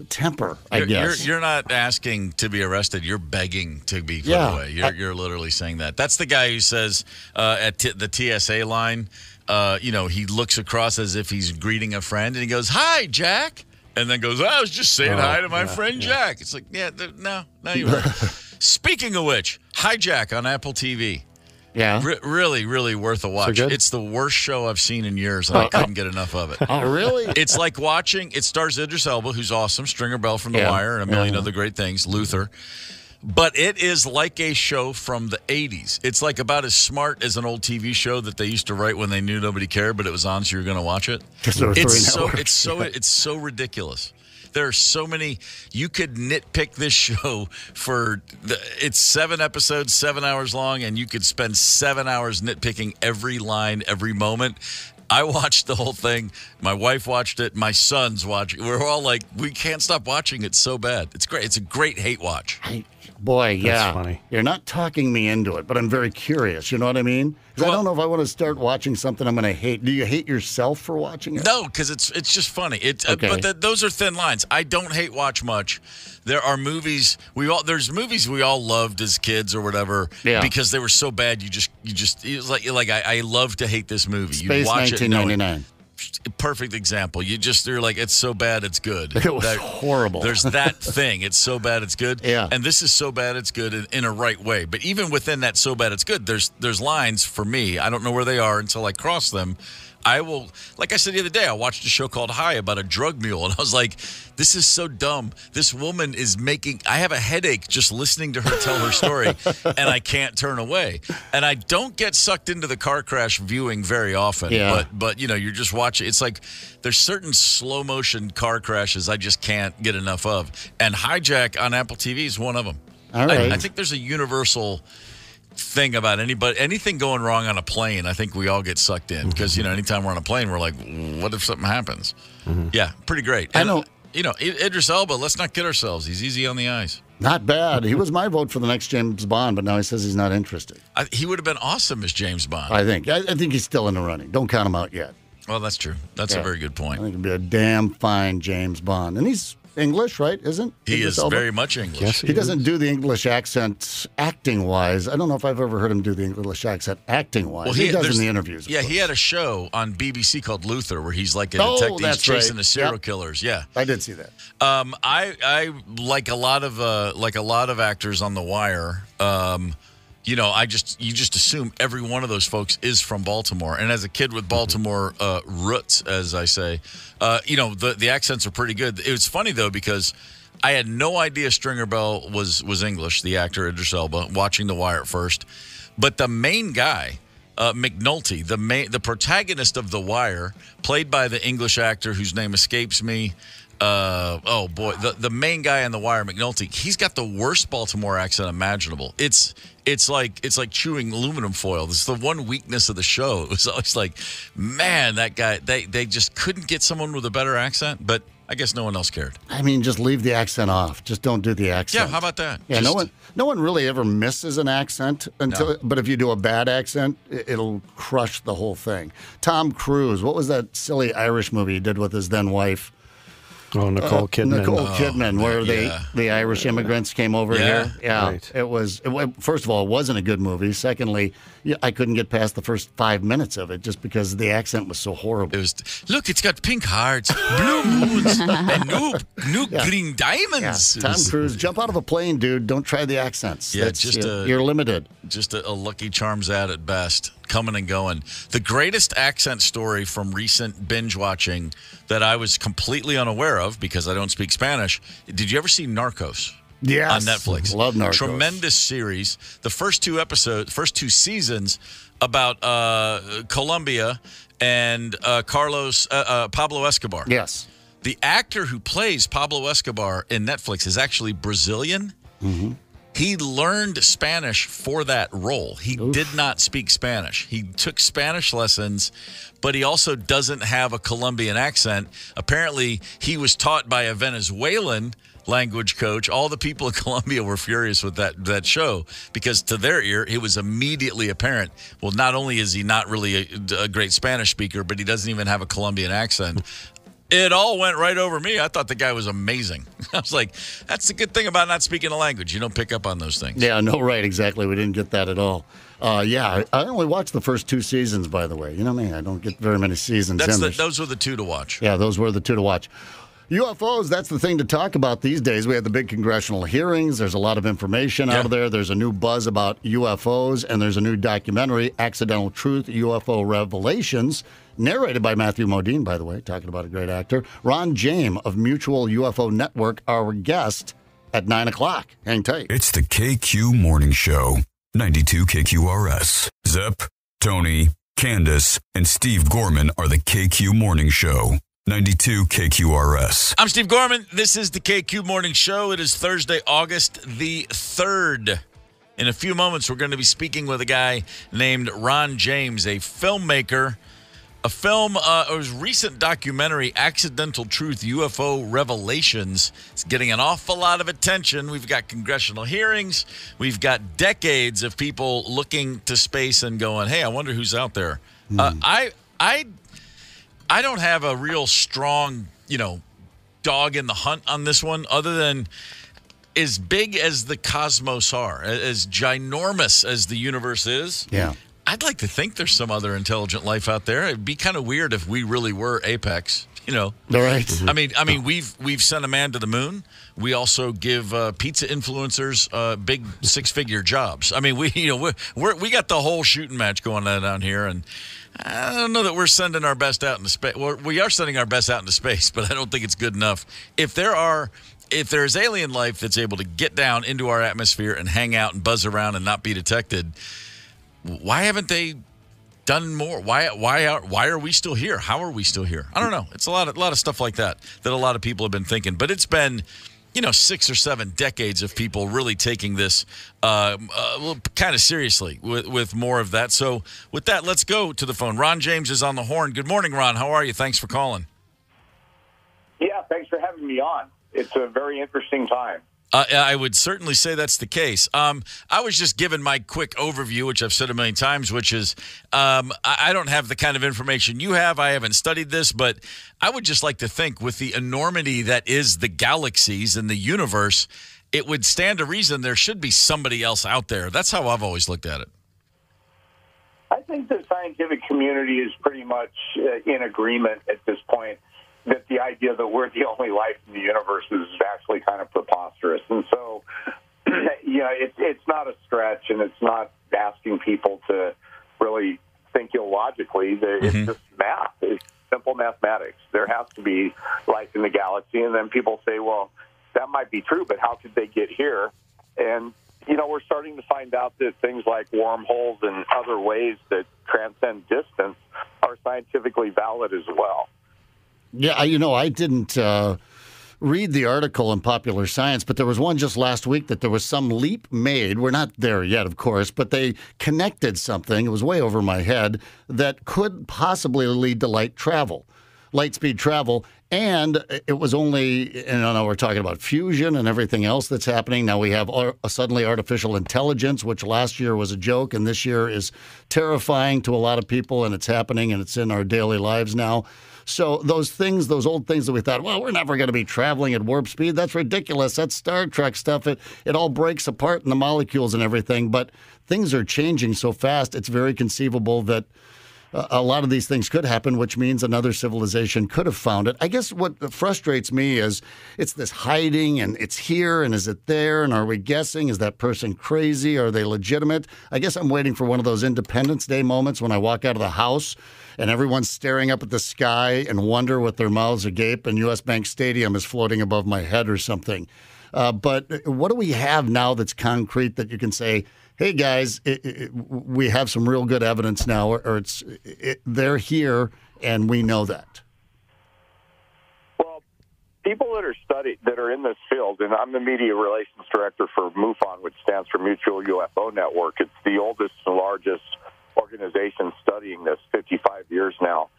temper, I guess. You're not asking to be arrested. You're begging to be put away. You're literally saying that. That's the guy who says at the TSA line, he looks across as if he's greeting a friend, and he goes, "Hi, Jack." and then goes, I was just saying hi to my friend Jack. It's like, no, you weren't. Speaking of which, Hijack on Apple TV. Yeah. Really, really worth a watch. It's the worst show I've seen in years, and I couldn't get enough of it. Oh, really? It's like watching, it stars Idris Elba, who's awesome, Stringer Bell from The Wire, and a million other great things, Luther. But it is like a show from the 80s. It's like about as smart as an old TV show that they used to write when they knew nobody cared, but it was on, so you were going to watch it. It's so ridiculous. There are so many. You could nitpick this show it's 7 episodes, 7 hours long, and you could spend 7 hours nitpicking every line, every moment. I watched the whole thing. My wife watched it. My sons watched it. We're all like, we can't stop watching it so bad. It's great. It's a great hate watch. Boy, That's funny. You're not talking me into it, but I'm very curious. You know what I mean? Because I don't know if I want to start watching something I'm going to hate. Do you hate yourself for watching it? No, because it's just funny. But those are thin lines. I don't hate watch much. There are movies there's movies we all loved as kids or whatever because they were so bad. You just it was like I love to hate this movie. Space you watch 1999. Perfect example. You're like, it's so bad it's good. It was horrible. There's that thing. It's so bad it's good. Yeah. And this is so bad it's good in a right way. But even within that so bad it's good, there's lines for me. I don't know where they are until I cross them. I will, like I said the other day, I watched a show called High about a drug mule, and I was like, this is so dumb. This woman is I have a headache just listening to her tell her story, and I can't turn away. And I don't get sucked into the car crash viewing very often, but you're just watching. It's like there's certain slow motion car crashes I just can't get enough of. And Hijack on Apple TV is one of them. All right. I think there's a universal thing about anything going wrong on a plane. I think we all get sucked in because anytime we're on a plane, we're like, what if something happens? Yeah, pretty great. And, I know. Idris Elba. Let's not kid ourselves. He's easy on the eyes. Not bad. He was my vote for the next James Bond, but now he says he's not interested. He would have been awesome as James Bond. I think he's still in the running. Don't count him out yet. Well, that's true. That's a very good point. I think he'd be a damn fine James Bond, and he's English, right? Isn't he? Is very much English. Yes, he doesn't do the English accent acting-wise. I don't know if I've ever heard him do the English accent acting-wise. Well, he does in the interviews. Yeah, he had a show on BBC called Luther where he's like a detective. He's chasing the serial killers. Yeah, I did see that. I like a lot of actors on The Wire. You just assume every one of those folks is from Baltimore. And as a kid with Baltimore roots, as I say, the accents are pretty good. It was funny, though, because I had no idea Stringer Bell was English, the actor Idris Elba, watching The Wire at first. But the main guy, McNulty, the protagonist of The Wire, played by the English actor whose name escapes me, the main guy on The Wire, McNulty, he's got the worst Baltimore accent imaginable. It's like chewing aluminum foil. This is the one weakness of the show. It was always like, man, that guy, they just couldn't get someone with a better accent, but I guess no one else cared. I mean, just leave the accent off. Just don't do the accent. Yeah, how about that? Yeah, no one really ever misses an accent but if you do a bad accent, it'll crush the whole thing. Tom Cruise, what was that silly Irish movie he did with his then wife? Oh, Nicole Kidman. Nicole Kidman, where the Irish immigrants came over here. Yeah, right. It was. First of all, it wasn't a good movie. Secondly, I couldn't get past the first 5 minutes of it just because the accent was so horrible. Look, it's got pink hearts, blue moons, and new green diamonds. Yeah. Tom Cruise, jump out of a plane, dude. Don't try the accents. Yeah, you're limited. Just a Lucky Charms ad at best. Coming and going. The greatest accent story from recent binge watching that I was completely unaware of because I don't speak Spanish. Did you ever see Narcos? Yes. On Netflix. Love Narcos. Tremendous series. The first two seasons about Colombia and Pablo Escobar. Yes. The actor who plays Pablo Escobar in Netflix is actually Brazilian. Mm-hmm. He learned Spanish for that role. He did not speak Spanish. He took Spanish lessons, but he also doesn't have a Colombian accent. Apparently, he was taught by a Venezuelan language coach. All the people in Colombia were furious with that show because to their ear, it was immediately apparent. Well, not only is he not really a great Spanish speaker, but he doesn't even have a Colombian accent. It all went right over me. I thought the guy was amazing. I was like, that's the good thing about not speaking a language. You don't pick up on those things. Yeah, no, right, exactly. We didn't get that at all. I only watched the first 2 seasons, by the way. You know me, I don't get very many seasons. Those were the 2 to watch. Yeah, those were the 2 to watch. UFOs, that's the thing to talk about these days. We had the big congressional hearings. There's a lot of information out there. There's a new buzz about UFOs, and there's a new documentary, Accidental Truth, UFO Revelations, narrated by Matthew Modine, by the way, talking about a great actor. Ron James of Mutual UFO Network, our guest at 9 o'clock. Hang tight. It's the KQ Morning Show, 92 KQRS. Zep, Tony, Candice, and Steve Gorman are the KQ Morning Show. 92 KQRS. I'm Steve Gorman. This is the KQ Morning Show. It is Thursday, August the 3rd. In a few moments, we're going to be speaking with a guy named Ron James, a filmmaker. A recent documentary, Accidental Truth, UFO Revelations. It's getting an awful lot of attention. We've got congressional hearings. We've got decades of people looking to space and going, hey, I wonder who's out there. I don't have a real strong, dog in the hunt on this one, other than as big as the cosmos are, as ginormous as the universe is. Yeah. I'd like to think there's some other intelligent life out there. It'd be kind of weird if we really were Apex, All right. I mean, we've sent a man to the moon. We also give pizza influencers big six-figure jobs. I mean, we got the whole shooting match going on down here, and I don't know that we're sending our best out into space. Well, we are sending our best out into space, but I don't think it's good enough. If there's alien life that's able to get down into our atmosphere and hang out and buzz around and not be detected, why haven't they done more? Why are we still here? How are we still here? I don't know. It's a lot of stuff like that a lot of people have been thinking. But it's been 6 or 7 decades of people really taking this kind of seriously with more of that. So with that, let's go to the phone. Ron James is on the horn. Good morning, Ron. How are you? Thanks for calling. Yeah, thanks for having me on. It's a very interesting time. I would certainly say that's the case. I was just given my quick overview, which I've said a million times, which is I don't have the kind of information you have. I haven't studied this, but I would just like to think with the enormity that is the galaxies and the universe, it would stand to reason there should be somebody else out there. That's how I've always looked at it. I think the scientific community is pretty much in agreement at this point that the idea that we're the only life in the universe is actually kind of preposterous. And so, it's not a stretch, and it's not asking people to really think illogically. It's just math. It's simple mathematics. There has to be life in the galaxy. And then people say, well, that might be true, but how could they get here? And, we're starting to find out that things like wormholes and other ways that transcend distance are scientifically valid as well. Yeah, I didn't read the article in Popular Science, but there was one just last week that there was some leap made. We're not there yet, of course, but they connected something. It was way over my head that could possibly lead to light speed travel. And it was only, we're talking about fusion and everything else that's happening. Now we have suddenly artificial intelligence, which last year was a joke, and this year is terrifying to a lot of people, and it's happening, and it's in our daily lives now. So those old things that we thought, well, we're never going to be traveling at warp speed. That's ridiculous. That's Star Trek stuff. It all breaks apart in the molecules and everything. But things are changing so fast, it's very conceivable that a lot of these things could happen, which means another civilization could have found it. I guess what frustrates me is it's this hiding, and it's here, and is it there, and are we guessing? Is that person crazy? Are they legitimate? I guess I'm waiting for one of those Independence Day moments when I walk out of the house and everyone's staring up at the sky and wonder with their mouths agape, and U.S. Bank Stadium is floating above my head or something. But what do we have now that's concrete that you can say, hey, guys, we have some real good evidence now, or they're here, and we know that? Well, people that are in this field, and I'm the media relations director for MUFON, which stands for Mutual UFO Network. It's the oldest and largest organization studying this, 55 years now,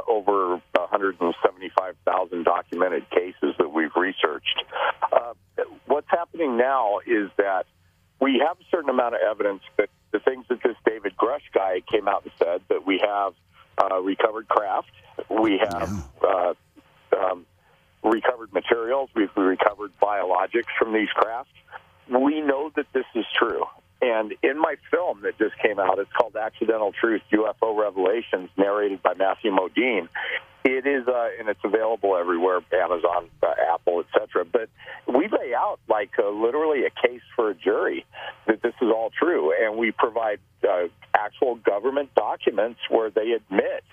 over 175,000 documented cases that we've researched. What's happening now is that we have a certain amount of evidence that the things that this David Grush guy came out and said, that we have recovered craft, we have recovered materials, we've recovered biologics from these craft. We know that this is true. And in my film that just came out, it's called Accidental Truth, UFO Revelations, narrated by Matthew Modine. It is, and it's available everywhere, Amazon, Apple, etc. But we lay out like literally a case for a jury that this is all true, and we provide actual government documents where they admit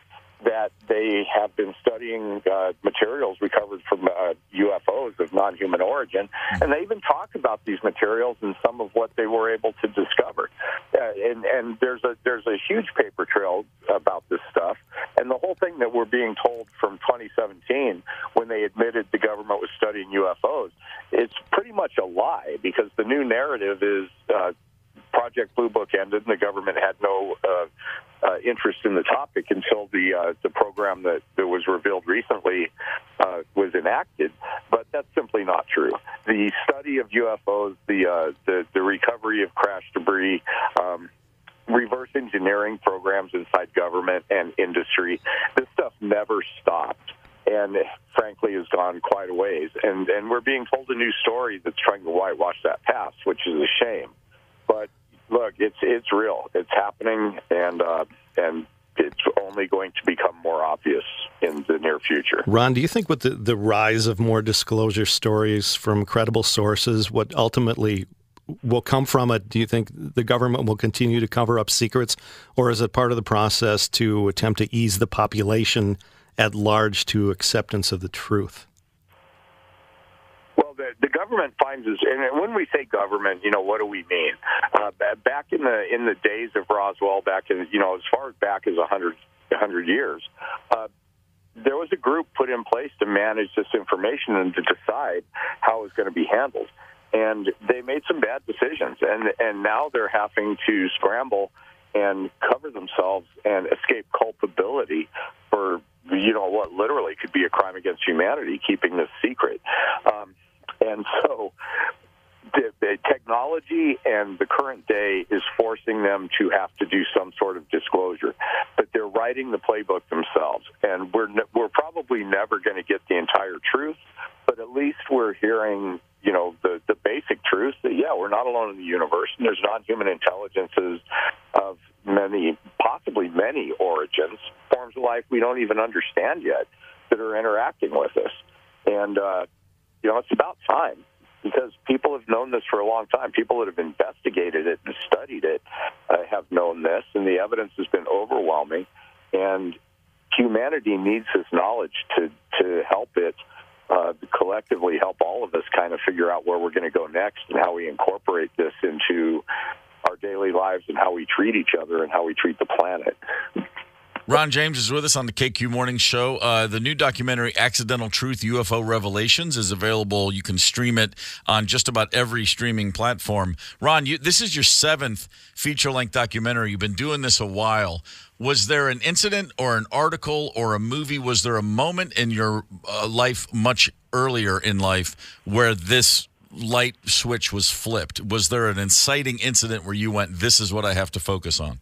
that they have been studying materials recovered from UFOs of non-human origin, and they even talk about these materials and some of what they were able to discover. And there's a huge paper trail about this stuff, and the whole thing that we're being told from 2017 when they admitted the government was studying UFOs, it's pretty much a lie, because the new narrative is Project Blue Book ended, and the government had no interest in the topic until the program that was revealed recently was enacted. But that's simply not true. The study of UFOs, the recovery of crash debris, reverse engineering programs inside government and industry, this stuff never stopped, and frankly has gone quite a ways. And we're being told a new story that's trying to whitewash that past, which is a shame. But look, it's real. It's happening, and it's only going to become more obvious in the near future. Ron, do you think with the rise of more disclosure stories from credible sources, what ultimately will come from it, do you think the government will continue to cover up secrets, or is it part of the process to attempt to ease the population at large to acceptance of the truth? The government finds us, and when we say government, what do we mean? Back in the days of Roswell, back in as far back as 100 years, there was a group put in place to manage this information and to decide how it was going to be handled. And they made some bad decisions, and now they're having to scramble and cover themselves and escape culpability for what literally could be a crime against humanity, keeping this secret. And so the technology and the current day is forcing them to have to do some sort of disclosure. But they're writing the playbook themselves. And we're probably never going to get the entire truth, but at least we're hearing, the basic truth that, we're not alone in the universe, and there's non-human intelligences of possibly many origins, forms of life we don't even understand yet, that are interacting with us. And, it's about time, because people have known this for a long time. People that have investigated it and studied it have known this, and the evidence has been overwhelming. And humanity needs this knowledge to help it collectively help all of us kind of figure out where we're going to go next and how we incorporate this into our daily lives and how we treat each other and how we treat the planet. Ron James is with us on the KQ Morning Show. The new documentary, Accidental Truth, UFO Revelations, is available. You can stream it on just about every streaming platform. Ron, this is your 7th feature-length documentary. You've been doing this a while. Was there an incident or an article or a movie? Was there a moment in your life much earlier in life where this light switch was flipped? Was there an inciting incident where you went, this is what I have to focus on?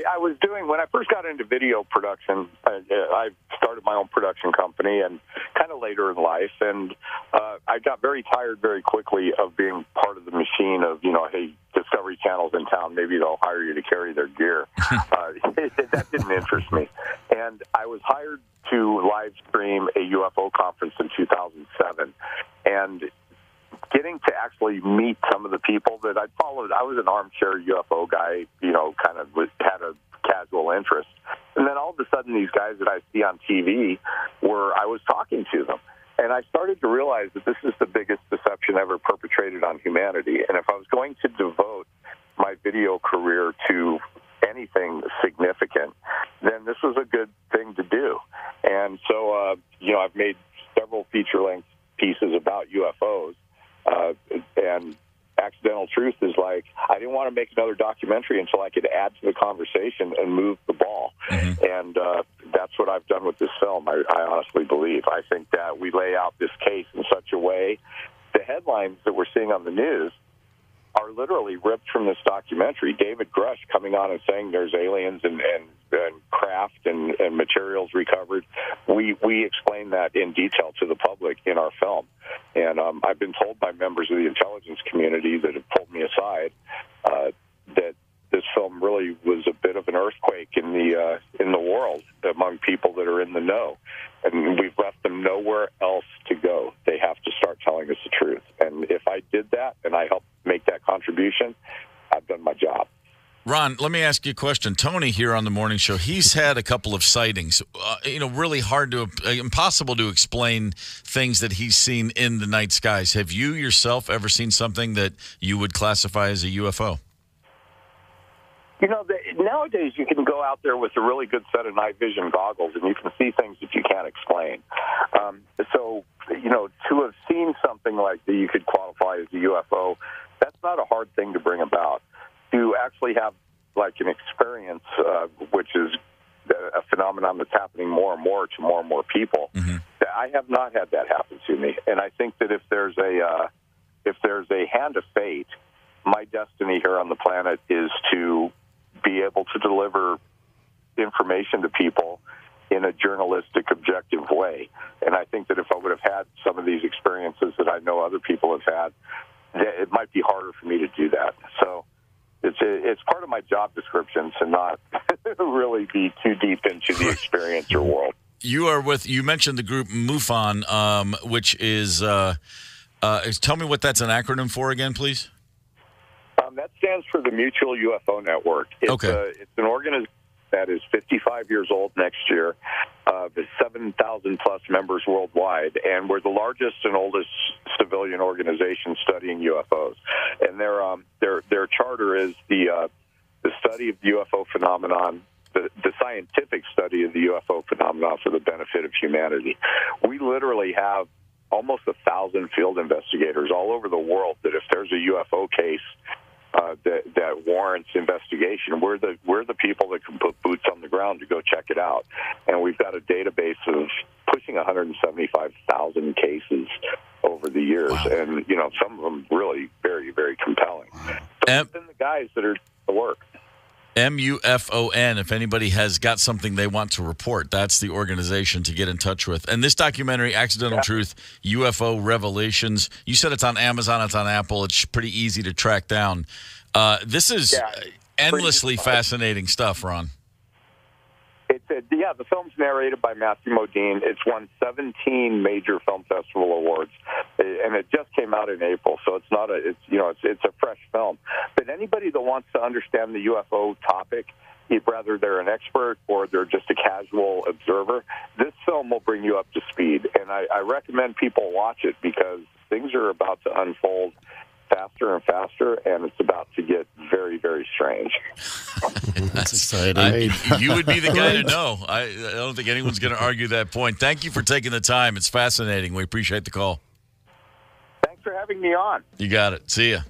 I was doing, when I first got into video production, I started my own production company and kind of later in life, and I got very tired very quickly of being part of the machine of, hey, Discovery Channel's in town, maybe they'll hire you to carry their gear. That didn't interest me. And I was hired to live stream a UFO conference in 2007, and getting to actually meet some of the people that I followed. I was an armchair UFO guy, kind of had a casual interest. And then all of a sudden, these guys that I see on TV I was talking to them. And I started to realize that this is the biggest deception ever perpetrated on humanity. And if I was going to devote my video career to anything significant, then this was a good thing to do. And so, I've made several feature-length pieces about UFOs. And Accidental Truth is like, I didn't want to make another documentary until I could add to the conversation and move the ball. Mm-hmm. And that's what I've done with this film, I honestly believe. I think that we lay out this case in such a way, the headlines that we're seeing on the news are literally ripped from this documentary. David Grush coming on and saying there's aliens and craft and materials recovered. We explain that in detail to the public in our film. And I've been told by members of the intelligence community that have pulled me aside that this film really was a bit of an earthquake in the world among people that are in the know, and we've left them nowhere else to go. They have to start telling us the truth. And if I did that and I helped make that contribution, I've done my job. Ron, let me ask you a question. Tony here on the morning show, he's had a couple of sightings, really impossible to explain things that he's seen in the night skies. Have you yourself ever seen something that you would classify as a UFO? Nowadays you can go out there with a really good set of night vision goggles and you can see things that you can't explain. To have seen something like that you could qualify as a UFO, that's not a hard thing to bring about. To actually have like an experience, which is a phenomenon that's happening more and more to more and more people. Mm-hmm. I have not had that happen to me, and I think that if there's a hand of fate, my destiny here on the planet is to be able to deliver information to people in a journalistic, objective way. And I think that if I would have had some of these experiences that I know other people have had, it might be harder for me to do that. So it's part of my job description to not really be too deep into the experiencer world. You mentioned the group MUFON, which is tell me what that's an acronym for again, please. That stands for the Mutual UFO Network. It's an organization that is 55 years old next year. There's 7,000 plus members worldwide, and we're the largest and oldest civilian organization studying UFOs. And their charter is the study of the UFO phenomenon, the scientific study of the UFO phenomenon for the benefit of humanity. We literally have almost 1,000 field investigators all over the world that if there's a UFO case that warrants investigation, we're the people that can put boots on the ground to go check it out. And we've got a database of pushing 175,000 cases over the years. Wow. And some of them really very, very compelling. So the guys that are the work. MUFON, if anybody has got something they want to report, that's the organization to get in touch with. And this documentary, Accidental Truth, UFO Revelations, you said it's on Amazon, it's on Apple, it's pretty easy to track down. This is endlessly fascinating stuff, Ron. The film's narrated by Matthew Modine. It's won 17 major film festival awards, and it just came out in April. So it's not it's a fresh film. But anybody that wants to understand the UFO topic, whether they're an expert or they're just a casual observer, this film will bring you up to speed. And I recommend people watch it because things are about to unfold faster and faster, and it's about to get very, very strange. That's exciting. You would be the guy to know. I don't think anyone's going to argue that point. Thank you for taking the time. It's fascinating. We appreciate the call. Thanks for having me on. You got it. See ya.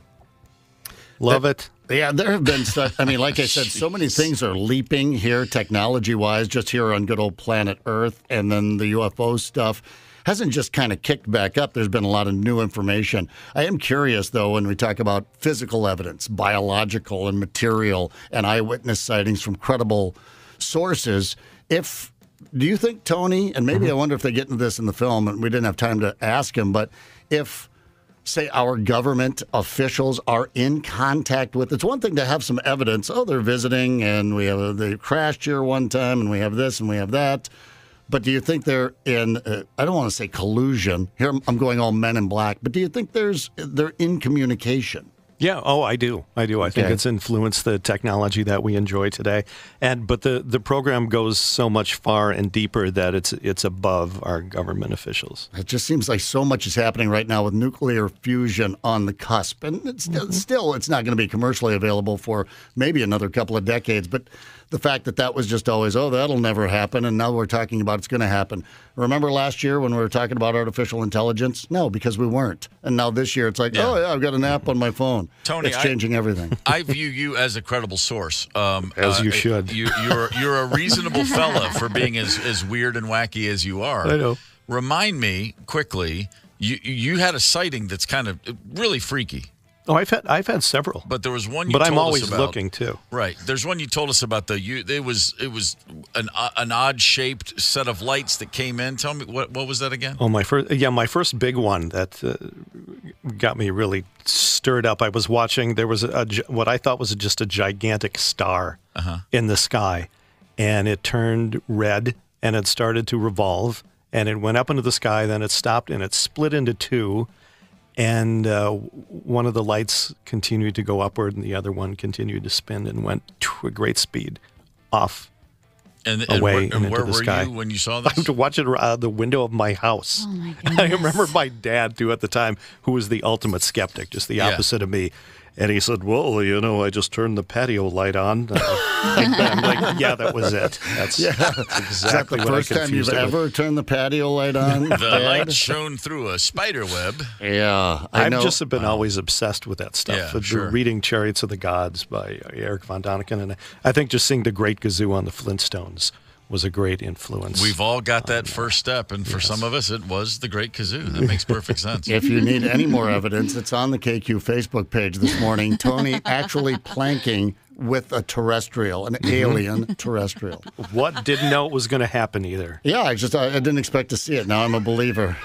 Love it. Yeah, there have been such, like I said, so many things are leaping here technology-wise, just here on good old planet Earth, and then the UFO stuff hasn't just kind of kicked back up. There's been a lot of new information. I am curious, though, when we talk about physical evidence, biological and material, and eyewitness sightings from credible sources, do you think, Tony, and maybe I wonder if they get into this in the film, and we didn't have time to ask him, but if, say, our government officials are in contact with, it's one thing to have some evidence, they're visiting, and they crashed here one time, and we have this, and we have that. But do you think they're in, I don't want to say collusion, here I'm going all Men in Black, but do you think they're in communication? Yeah, I do. I think it's influenced the technology that we enjoy today. But the program goes so much far and deeper that it's above our government officials. It just seems like so much is happening right now with nuclear fusion on the cusp. And it's not going to be commercially available for maybe another couple of decades. But the fact that was just always, that'll never happen, and now we're talking about it's going to happen. Remember last year when we were talking about artificial intelligence? No, because we weren't. And now this year it's like, I've got an app on my phone. Tony, it's changing everything. I view you as a credible source. As you should. You're a reasonable fella for being as weird and wacky as you are. I know. Remind me quickly, you had a sighting that's kind of really freaky. Oh, I've had several, but there was one. But I'm always looking too. Right, there's one you told us about. It was an odd shaped set of lights that came in. Tell me what was that again? Oh, my first big one that got me really stirred up. I was watching. There was what I thought was just a gigantic star in the sky, and it turned red, and it started to revolve, and it went up into the sky, then it stopped, and it split into two, and one of the lights continued to go upward, and the other one continued to spin and went to a great speed off. And away and into where the were sky. you when you saw I this? have to watch it out the window of my house. Oh my goodness. I remember my dad, too, at the time, who was the ultimate skeptic, just the opposite of me. And he said, well, I just turned the patio light on. I'm like, yeah, that was it. That's exactly what I first time you've ever turned the patio light on? The light shone through a spider web. Yeah. I've just been always obsessed with that stuff. Yeah, sure. Reading Chariots of the Gods by Eric von Däniken. And I think just seeing The Great Gazoo on the Flintstones was a great influence. We've all got that first step, and for some of us, it was the Great Kazoo. That makes perfect sense. If you need any more evidence, it's on the KQ Facebook page this morning. Tony actually planking with a terrestrial, an alien terrestrial. What? Didn't know it was going to happen either. Yeah, I didn't expect to see it. Now I'm a believer.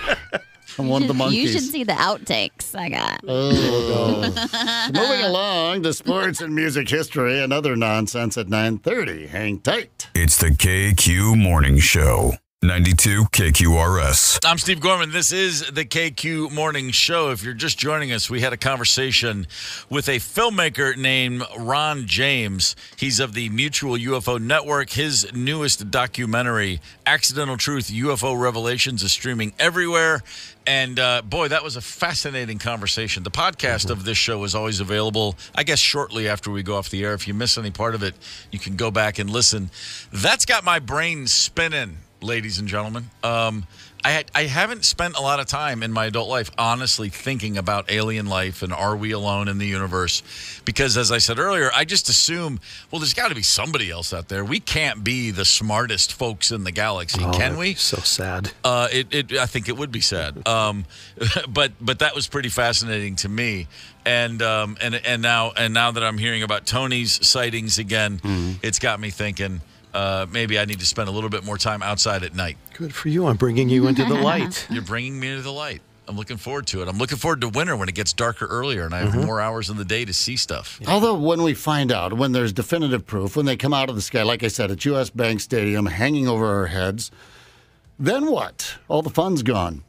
I'm one of the monkeys. You should see the outtakes I got. So moving along to sports and music history and other nonsense at 9:30. Hang tight. It's the KQ Morning Show. 92 KQRS. I'm Steve Gorman. This is the KQ Morning Show. If you're just joining us, we had a conversation with a filmmaker named Ron James. He's of the Mutual UFO Network. His newest documentary, Accidental Truth, UFO Revelations, is streaming everywhere. And, boy, that was a fascinating conversation. The podcast of this show is always available, I guess, shortly after we go off the air. If you miss any part of it, you can go back and listen. That's got my brain spinning, ladies and gentlemen. I haven't spent a lot of time in my adult life honestly thinking about alien life and are we alone in the universe? Because as I said earlier, I just assume, well, there's got to be somebody else out there. We can't be the smartest folks in the galaxy, can we? So sad. I think it would be sad. But that was pretty fascinating to me. And now that I'm hearing about Tony's sightings again, it's got me thinking, maybe I need to spend a little bit more time outside at night. Good for you. I'm bringing you into the light. You're bringing me into the light. I'm looking forward to it. I'm looking forward to winter when it gets darker earlier and I have more hours in the day to see stuff. Although when we find out, when there's definitive proof, when they come out of the sky, like I said, at U.S. Bank Stadium, hanging over our heads, then what? All the fun's gone.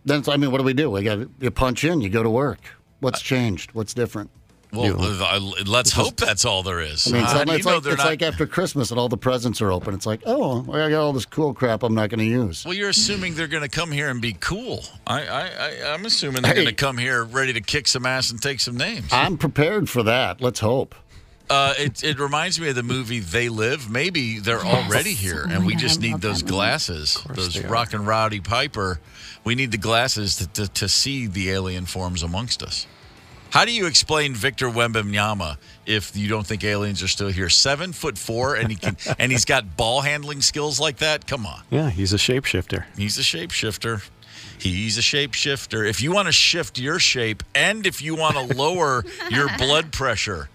Then what do? You punch in, you go to work. What's changed? What's different? Well, let's hope that's all there is. It's like after Christmas and all the presents are open. It's like, I got all this cool crap I'm not going to use. Well, you're assuming they're going to come here and be cool. I'm assuming they're going to come here ready to kick some ass and take some names. I'm prepared for that. Let's hope. It reminds me of the movie They Live. Maybe they're already here, and we just need those glasses, those Rock and Rowdy Piper. We need the glasses to see the alien forms amongst us. How do you explain Victor Wembanyama if you don't think aliens are still here? 7'4", and he's got ball handling skills like that? Come on. Yeah, he's a shapeshifter. He's a shapeshifter. If you want to shift your shape and if you want to lower your blood pressure,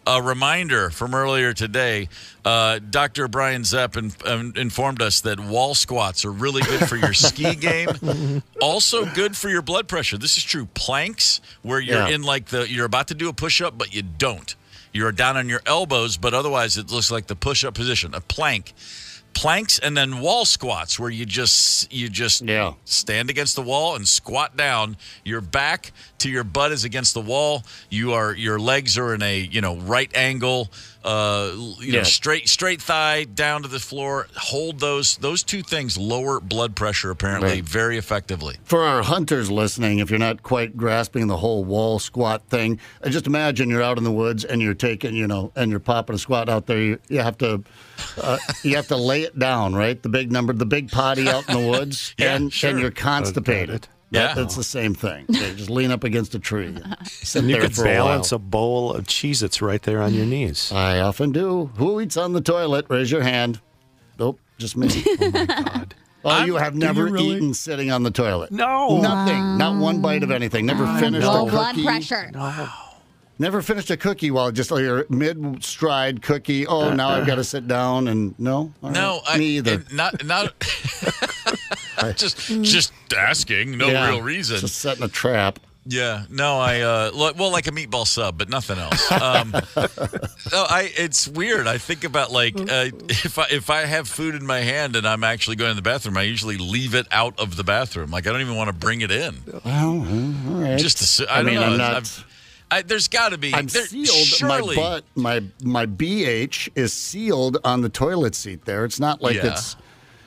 a reminder from earlier today, Dr. Brian Zepp informed us that wall squats are really good for your ski game. Also good for your blood pressure. This is true. Planks, where you're you're about to do a push-up, but you don't. You're down on your elbows, but otherwise it looks like the push-up position. A plank. Planks and then wall squats where you just stand against the wall and squat down. Your back to your butt is against the wall. Your legs are in a right angle. Straight thigh down to the floor. Hold those two things lower blood pressure apparently very effectively. For our hunters listening, if you're not quite grasping the whole wall squat thing, just imagine you're out in the woods and you're taking and you're popping a squat out there. You have to lay it down, right? The big potty out in the woods, and you're constipated. That's the same thing. Just lean up against a tree. And you could balance a bowl of Cheez-Its right there on your knees. I often do. Who eats on the toilet? Raise your hand. Nope, just me. Oh, my God. You have never eaten sitting on the toilet? No. Nothing. Not one bite of anything. Never finished a cookie. Blood pressure. No. Never finished a cookie while just your mid-stride cookie. Oh, now I've got to sit down and no. Me either. Not. just asking. No real reason. Just setting a trap. Yeah, no, like a meatball sub, but nothing else. It's weird. I think about if I have food in my hand and I'm actually going to the bathroom, I usually leave it out of the bathroom. Like I don't even want to bring it in. Well, all right. I don't know. I'm not. There's got to be. I'm sealed. Surely. My BH is sealed on the toilet seat. There, it's not like it's.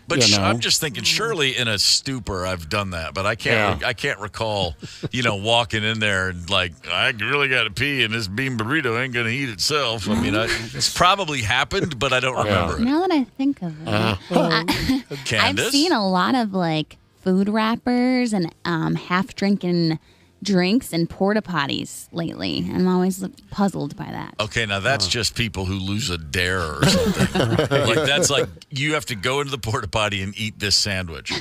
But I'm just thinking, surely in a stupor I've done that, but I can't. I can't recall, walking in there and like I really got to pee, and this bean burrito ain't gonna eat itself. I mean, it's probably happened, but I don't remember it. Now that I think of it, I've seen a lot of like food wrappers and half drinking drinks and porta potties lately. I'm always puzzled by that. Okay, now that's just people who lose a dare or something. Like that's like you have to go into the porta potty and eat this sandwich.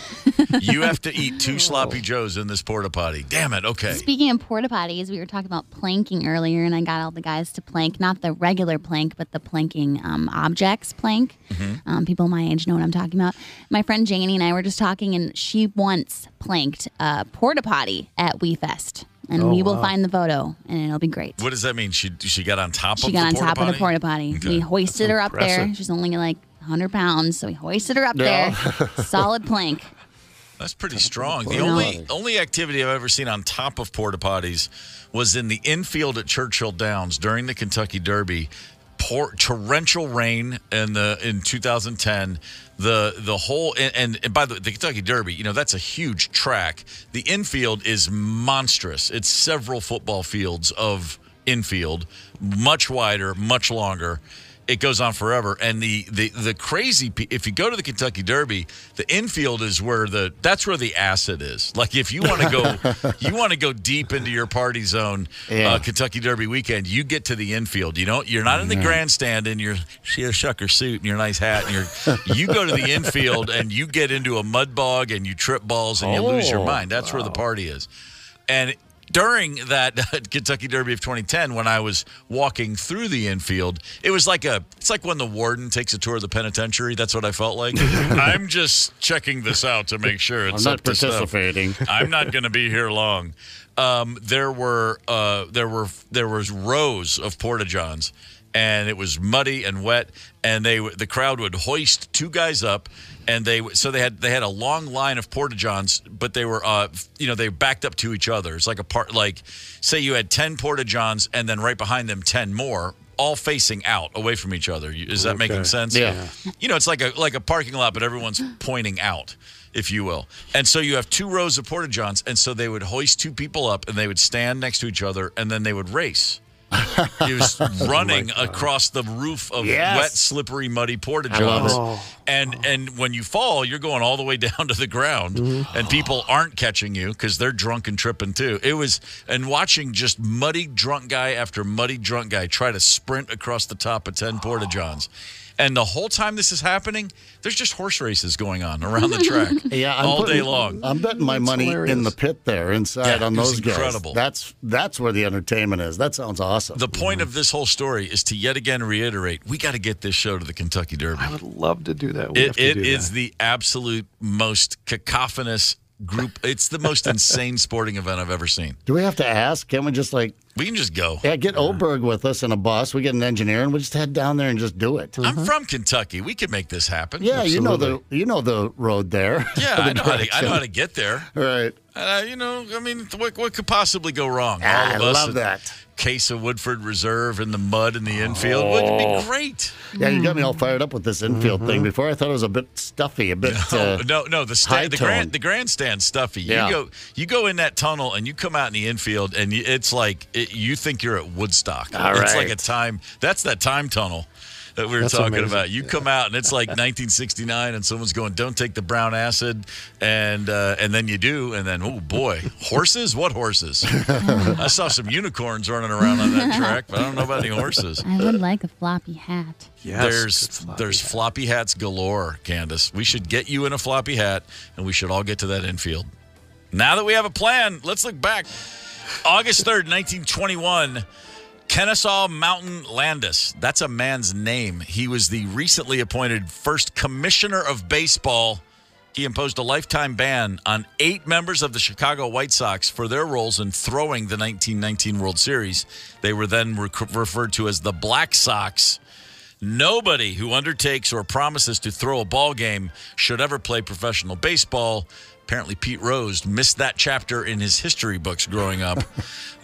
You have to eat 2 sloppy joes in this porta potty. Damn it. Okay. Speaking of porta potties, we were talking about planking earlier, and I got all the guys to plank, not the regular plank, but the planking objects plank. Mm-hmm. People my age know what I'm talking about. My friend Janie and I were just talking, and she once planked a porta potty at WeFest. And we will find the photo, and it'll be great. What does that mean? She got on top of the porta potty? She got on top of the porta potty. Okay. We hoisted her up there. She's only like 100 pounds, so we hoisted her up there. Solid plank. That's pretty strong. The only activity I've ever seen on top of porta potties was in the infield at Churchill Downs during the Kentucky Derby. Torrential rain in 2010. The whole and by the way, the Kentucky Derby, that's a huge track. The infield is monstrous. It's several football fields of infield, much wider, much longer. It goes on forever. And the crazy, if you go to the Kentucky Derby, the infield is that's where the acid is. Like if you want to go deep into your party zone, Kentucky Derby weekend, you get to the infield. You're not in the grandstand in your shucker suit and your nice hat, and you go to the infield and you get into a mud bog and you trip balls and you lose your mind. That's where the party is. And during that Kentucky Derby of 2010, when I was walking through the infield, it's like when the warden takes a tour of the penitentiary. That's what I felt like. I'm just checking this out to make sure it's I'm not participating. I'm not going to be here long. There was rows of porta-johns, and it was muddy and wet, and the crowd would hoist 2 guys up, and they had a long line of porta-johns, but they were they backed up to each other. It's like say you had 10 porta-johns and then right behind them 10 more, all facing out away from each other. Is that making sense? Yeah. It's like a parking lot, but everyone's pointing out, if you will. And so you have 2 rows of porta-johns, and so they would hoist 2 people up, and they would stand next to each other, and then they would race. He was running across the roof of wet, slippery, muddy porta-johns. And when you fall, you're going all the way down to the ground, and people aren't catching you because they're drunk and tripping too. And watching just muddy drunk guy after muddy drunk guy try to sprint across the top of 10 porta-johns. And the whole time this is happening, there's just horse races going on around the track all day long. I'm betting my money in the pit there inside on those guys. Incredible. That's where the entertainment is. That sounds awesome. The point of this whole story is to yet again reiterate, we got to get this show to the Kentucky Derby. I would love to do that. It is the absolute most cacophonous group. It's the most insane sporting event I've ever seen. Do we have to ask? Can we just we can just go. Yeah, get Oberg with us in a bus. We get an engineer, and we just head down there and just do it. I'm from Kentucky. We could make this happen. Yeah, you know the road there. Yeah, I know how to get there. Right. What could possibly go wrong? I love that. Case of Woodford Reserve in the mud in the infield would be great. Yeah, you got me all fired up with this infield thing. Before I thought it was a bit stuffy, a bit the grandstand stuffy. Yeah. You go in that tunnel and you come out in the infield and it's like you think you're at Woodstock. All it's right. like that's that time tunnel that we were talking about. You come out and it's like 1969 and someone's going, don't take the brown acid, and then you do, and then, oh boy, horses? What horses? I saw some unicorns running around on that track, but I don't know about any horses. I would like a floppy hat. Yes, there's floppy hats galore, Candice. We should get you in a floppy hat, and we should all get to that infield. Now that we have a plan, let's look back. August 3rd, 1921, Kennesaw Mountain Landis. That's a man's name. He was the recently appointed first commissioner of baseball He imposed a lifetime ban on 8 members of the Chicago White Sox for their roles in throwing the 1919 World Series. They were then referred to as the Black Sox. Nobody who undertakes or promises to throw a ball game should ever play professional baseball. Apparently, Pete Rose missed that chapter in his history books growing up.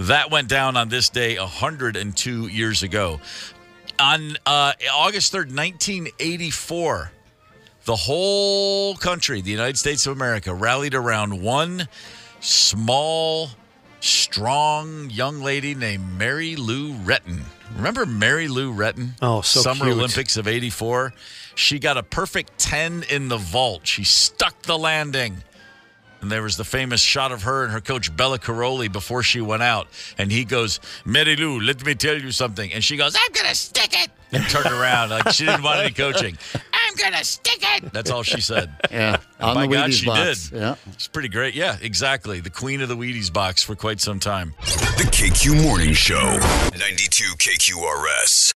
That went down on this day 102 years ago. On August 3rd, 1984, the whole country, the United States of America, rallied around one small, strong young lady named Mary Lou Retton. Remember Mary Lou Retton? Oh, so Summer cute. Olympics of 84. She got a perfect 10 in the vault. She stuck the landing. And there was the famous shot of her and her coach, Bella Caroli, before she went out. And he goes, Mary Lou, let me tell you something. And she goes, I'm going to stick it. And turned around like she didn't want any coaching. I'm going to stick it. That's all she said. Yeah. And On by the God, Wheaties she box. did. Yeah. It's pretty great. Yeah, exactly. The queen of the Wheaties box for quite some time. The KQ Morning Show. 92 KQRS.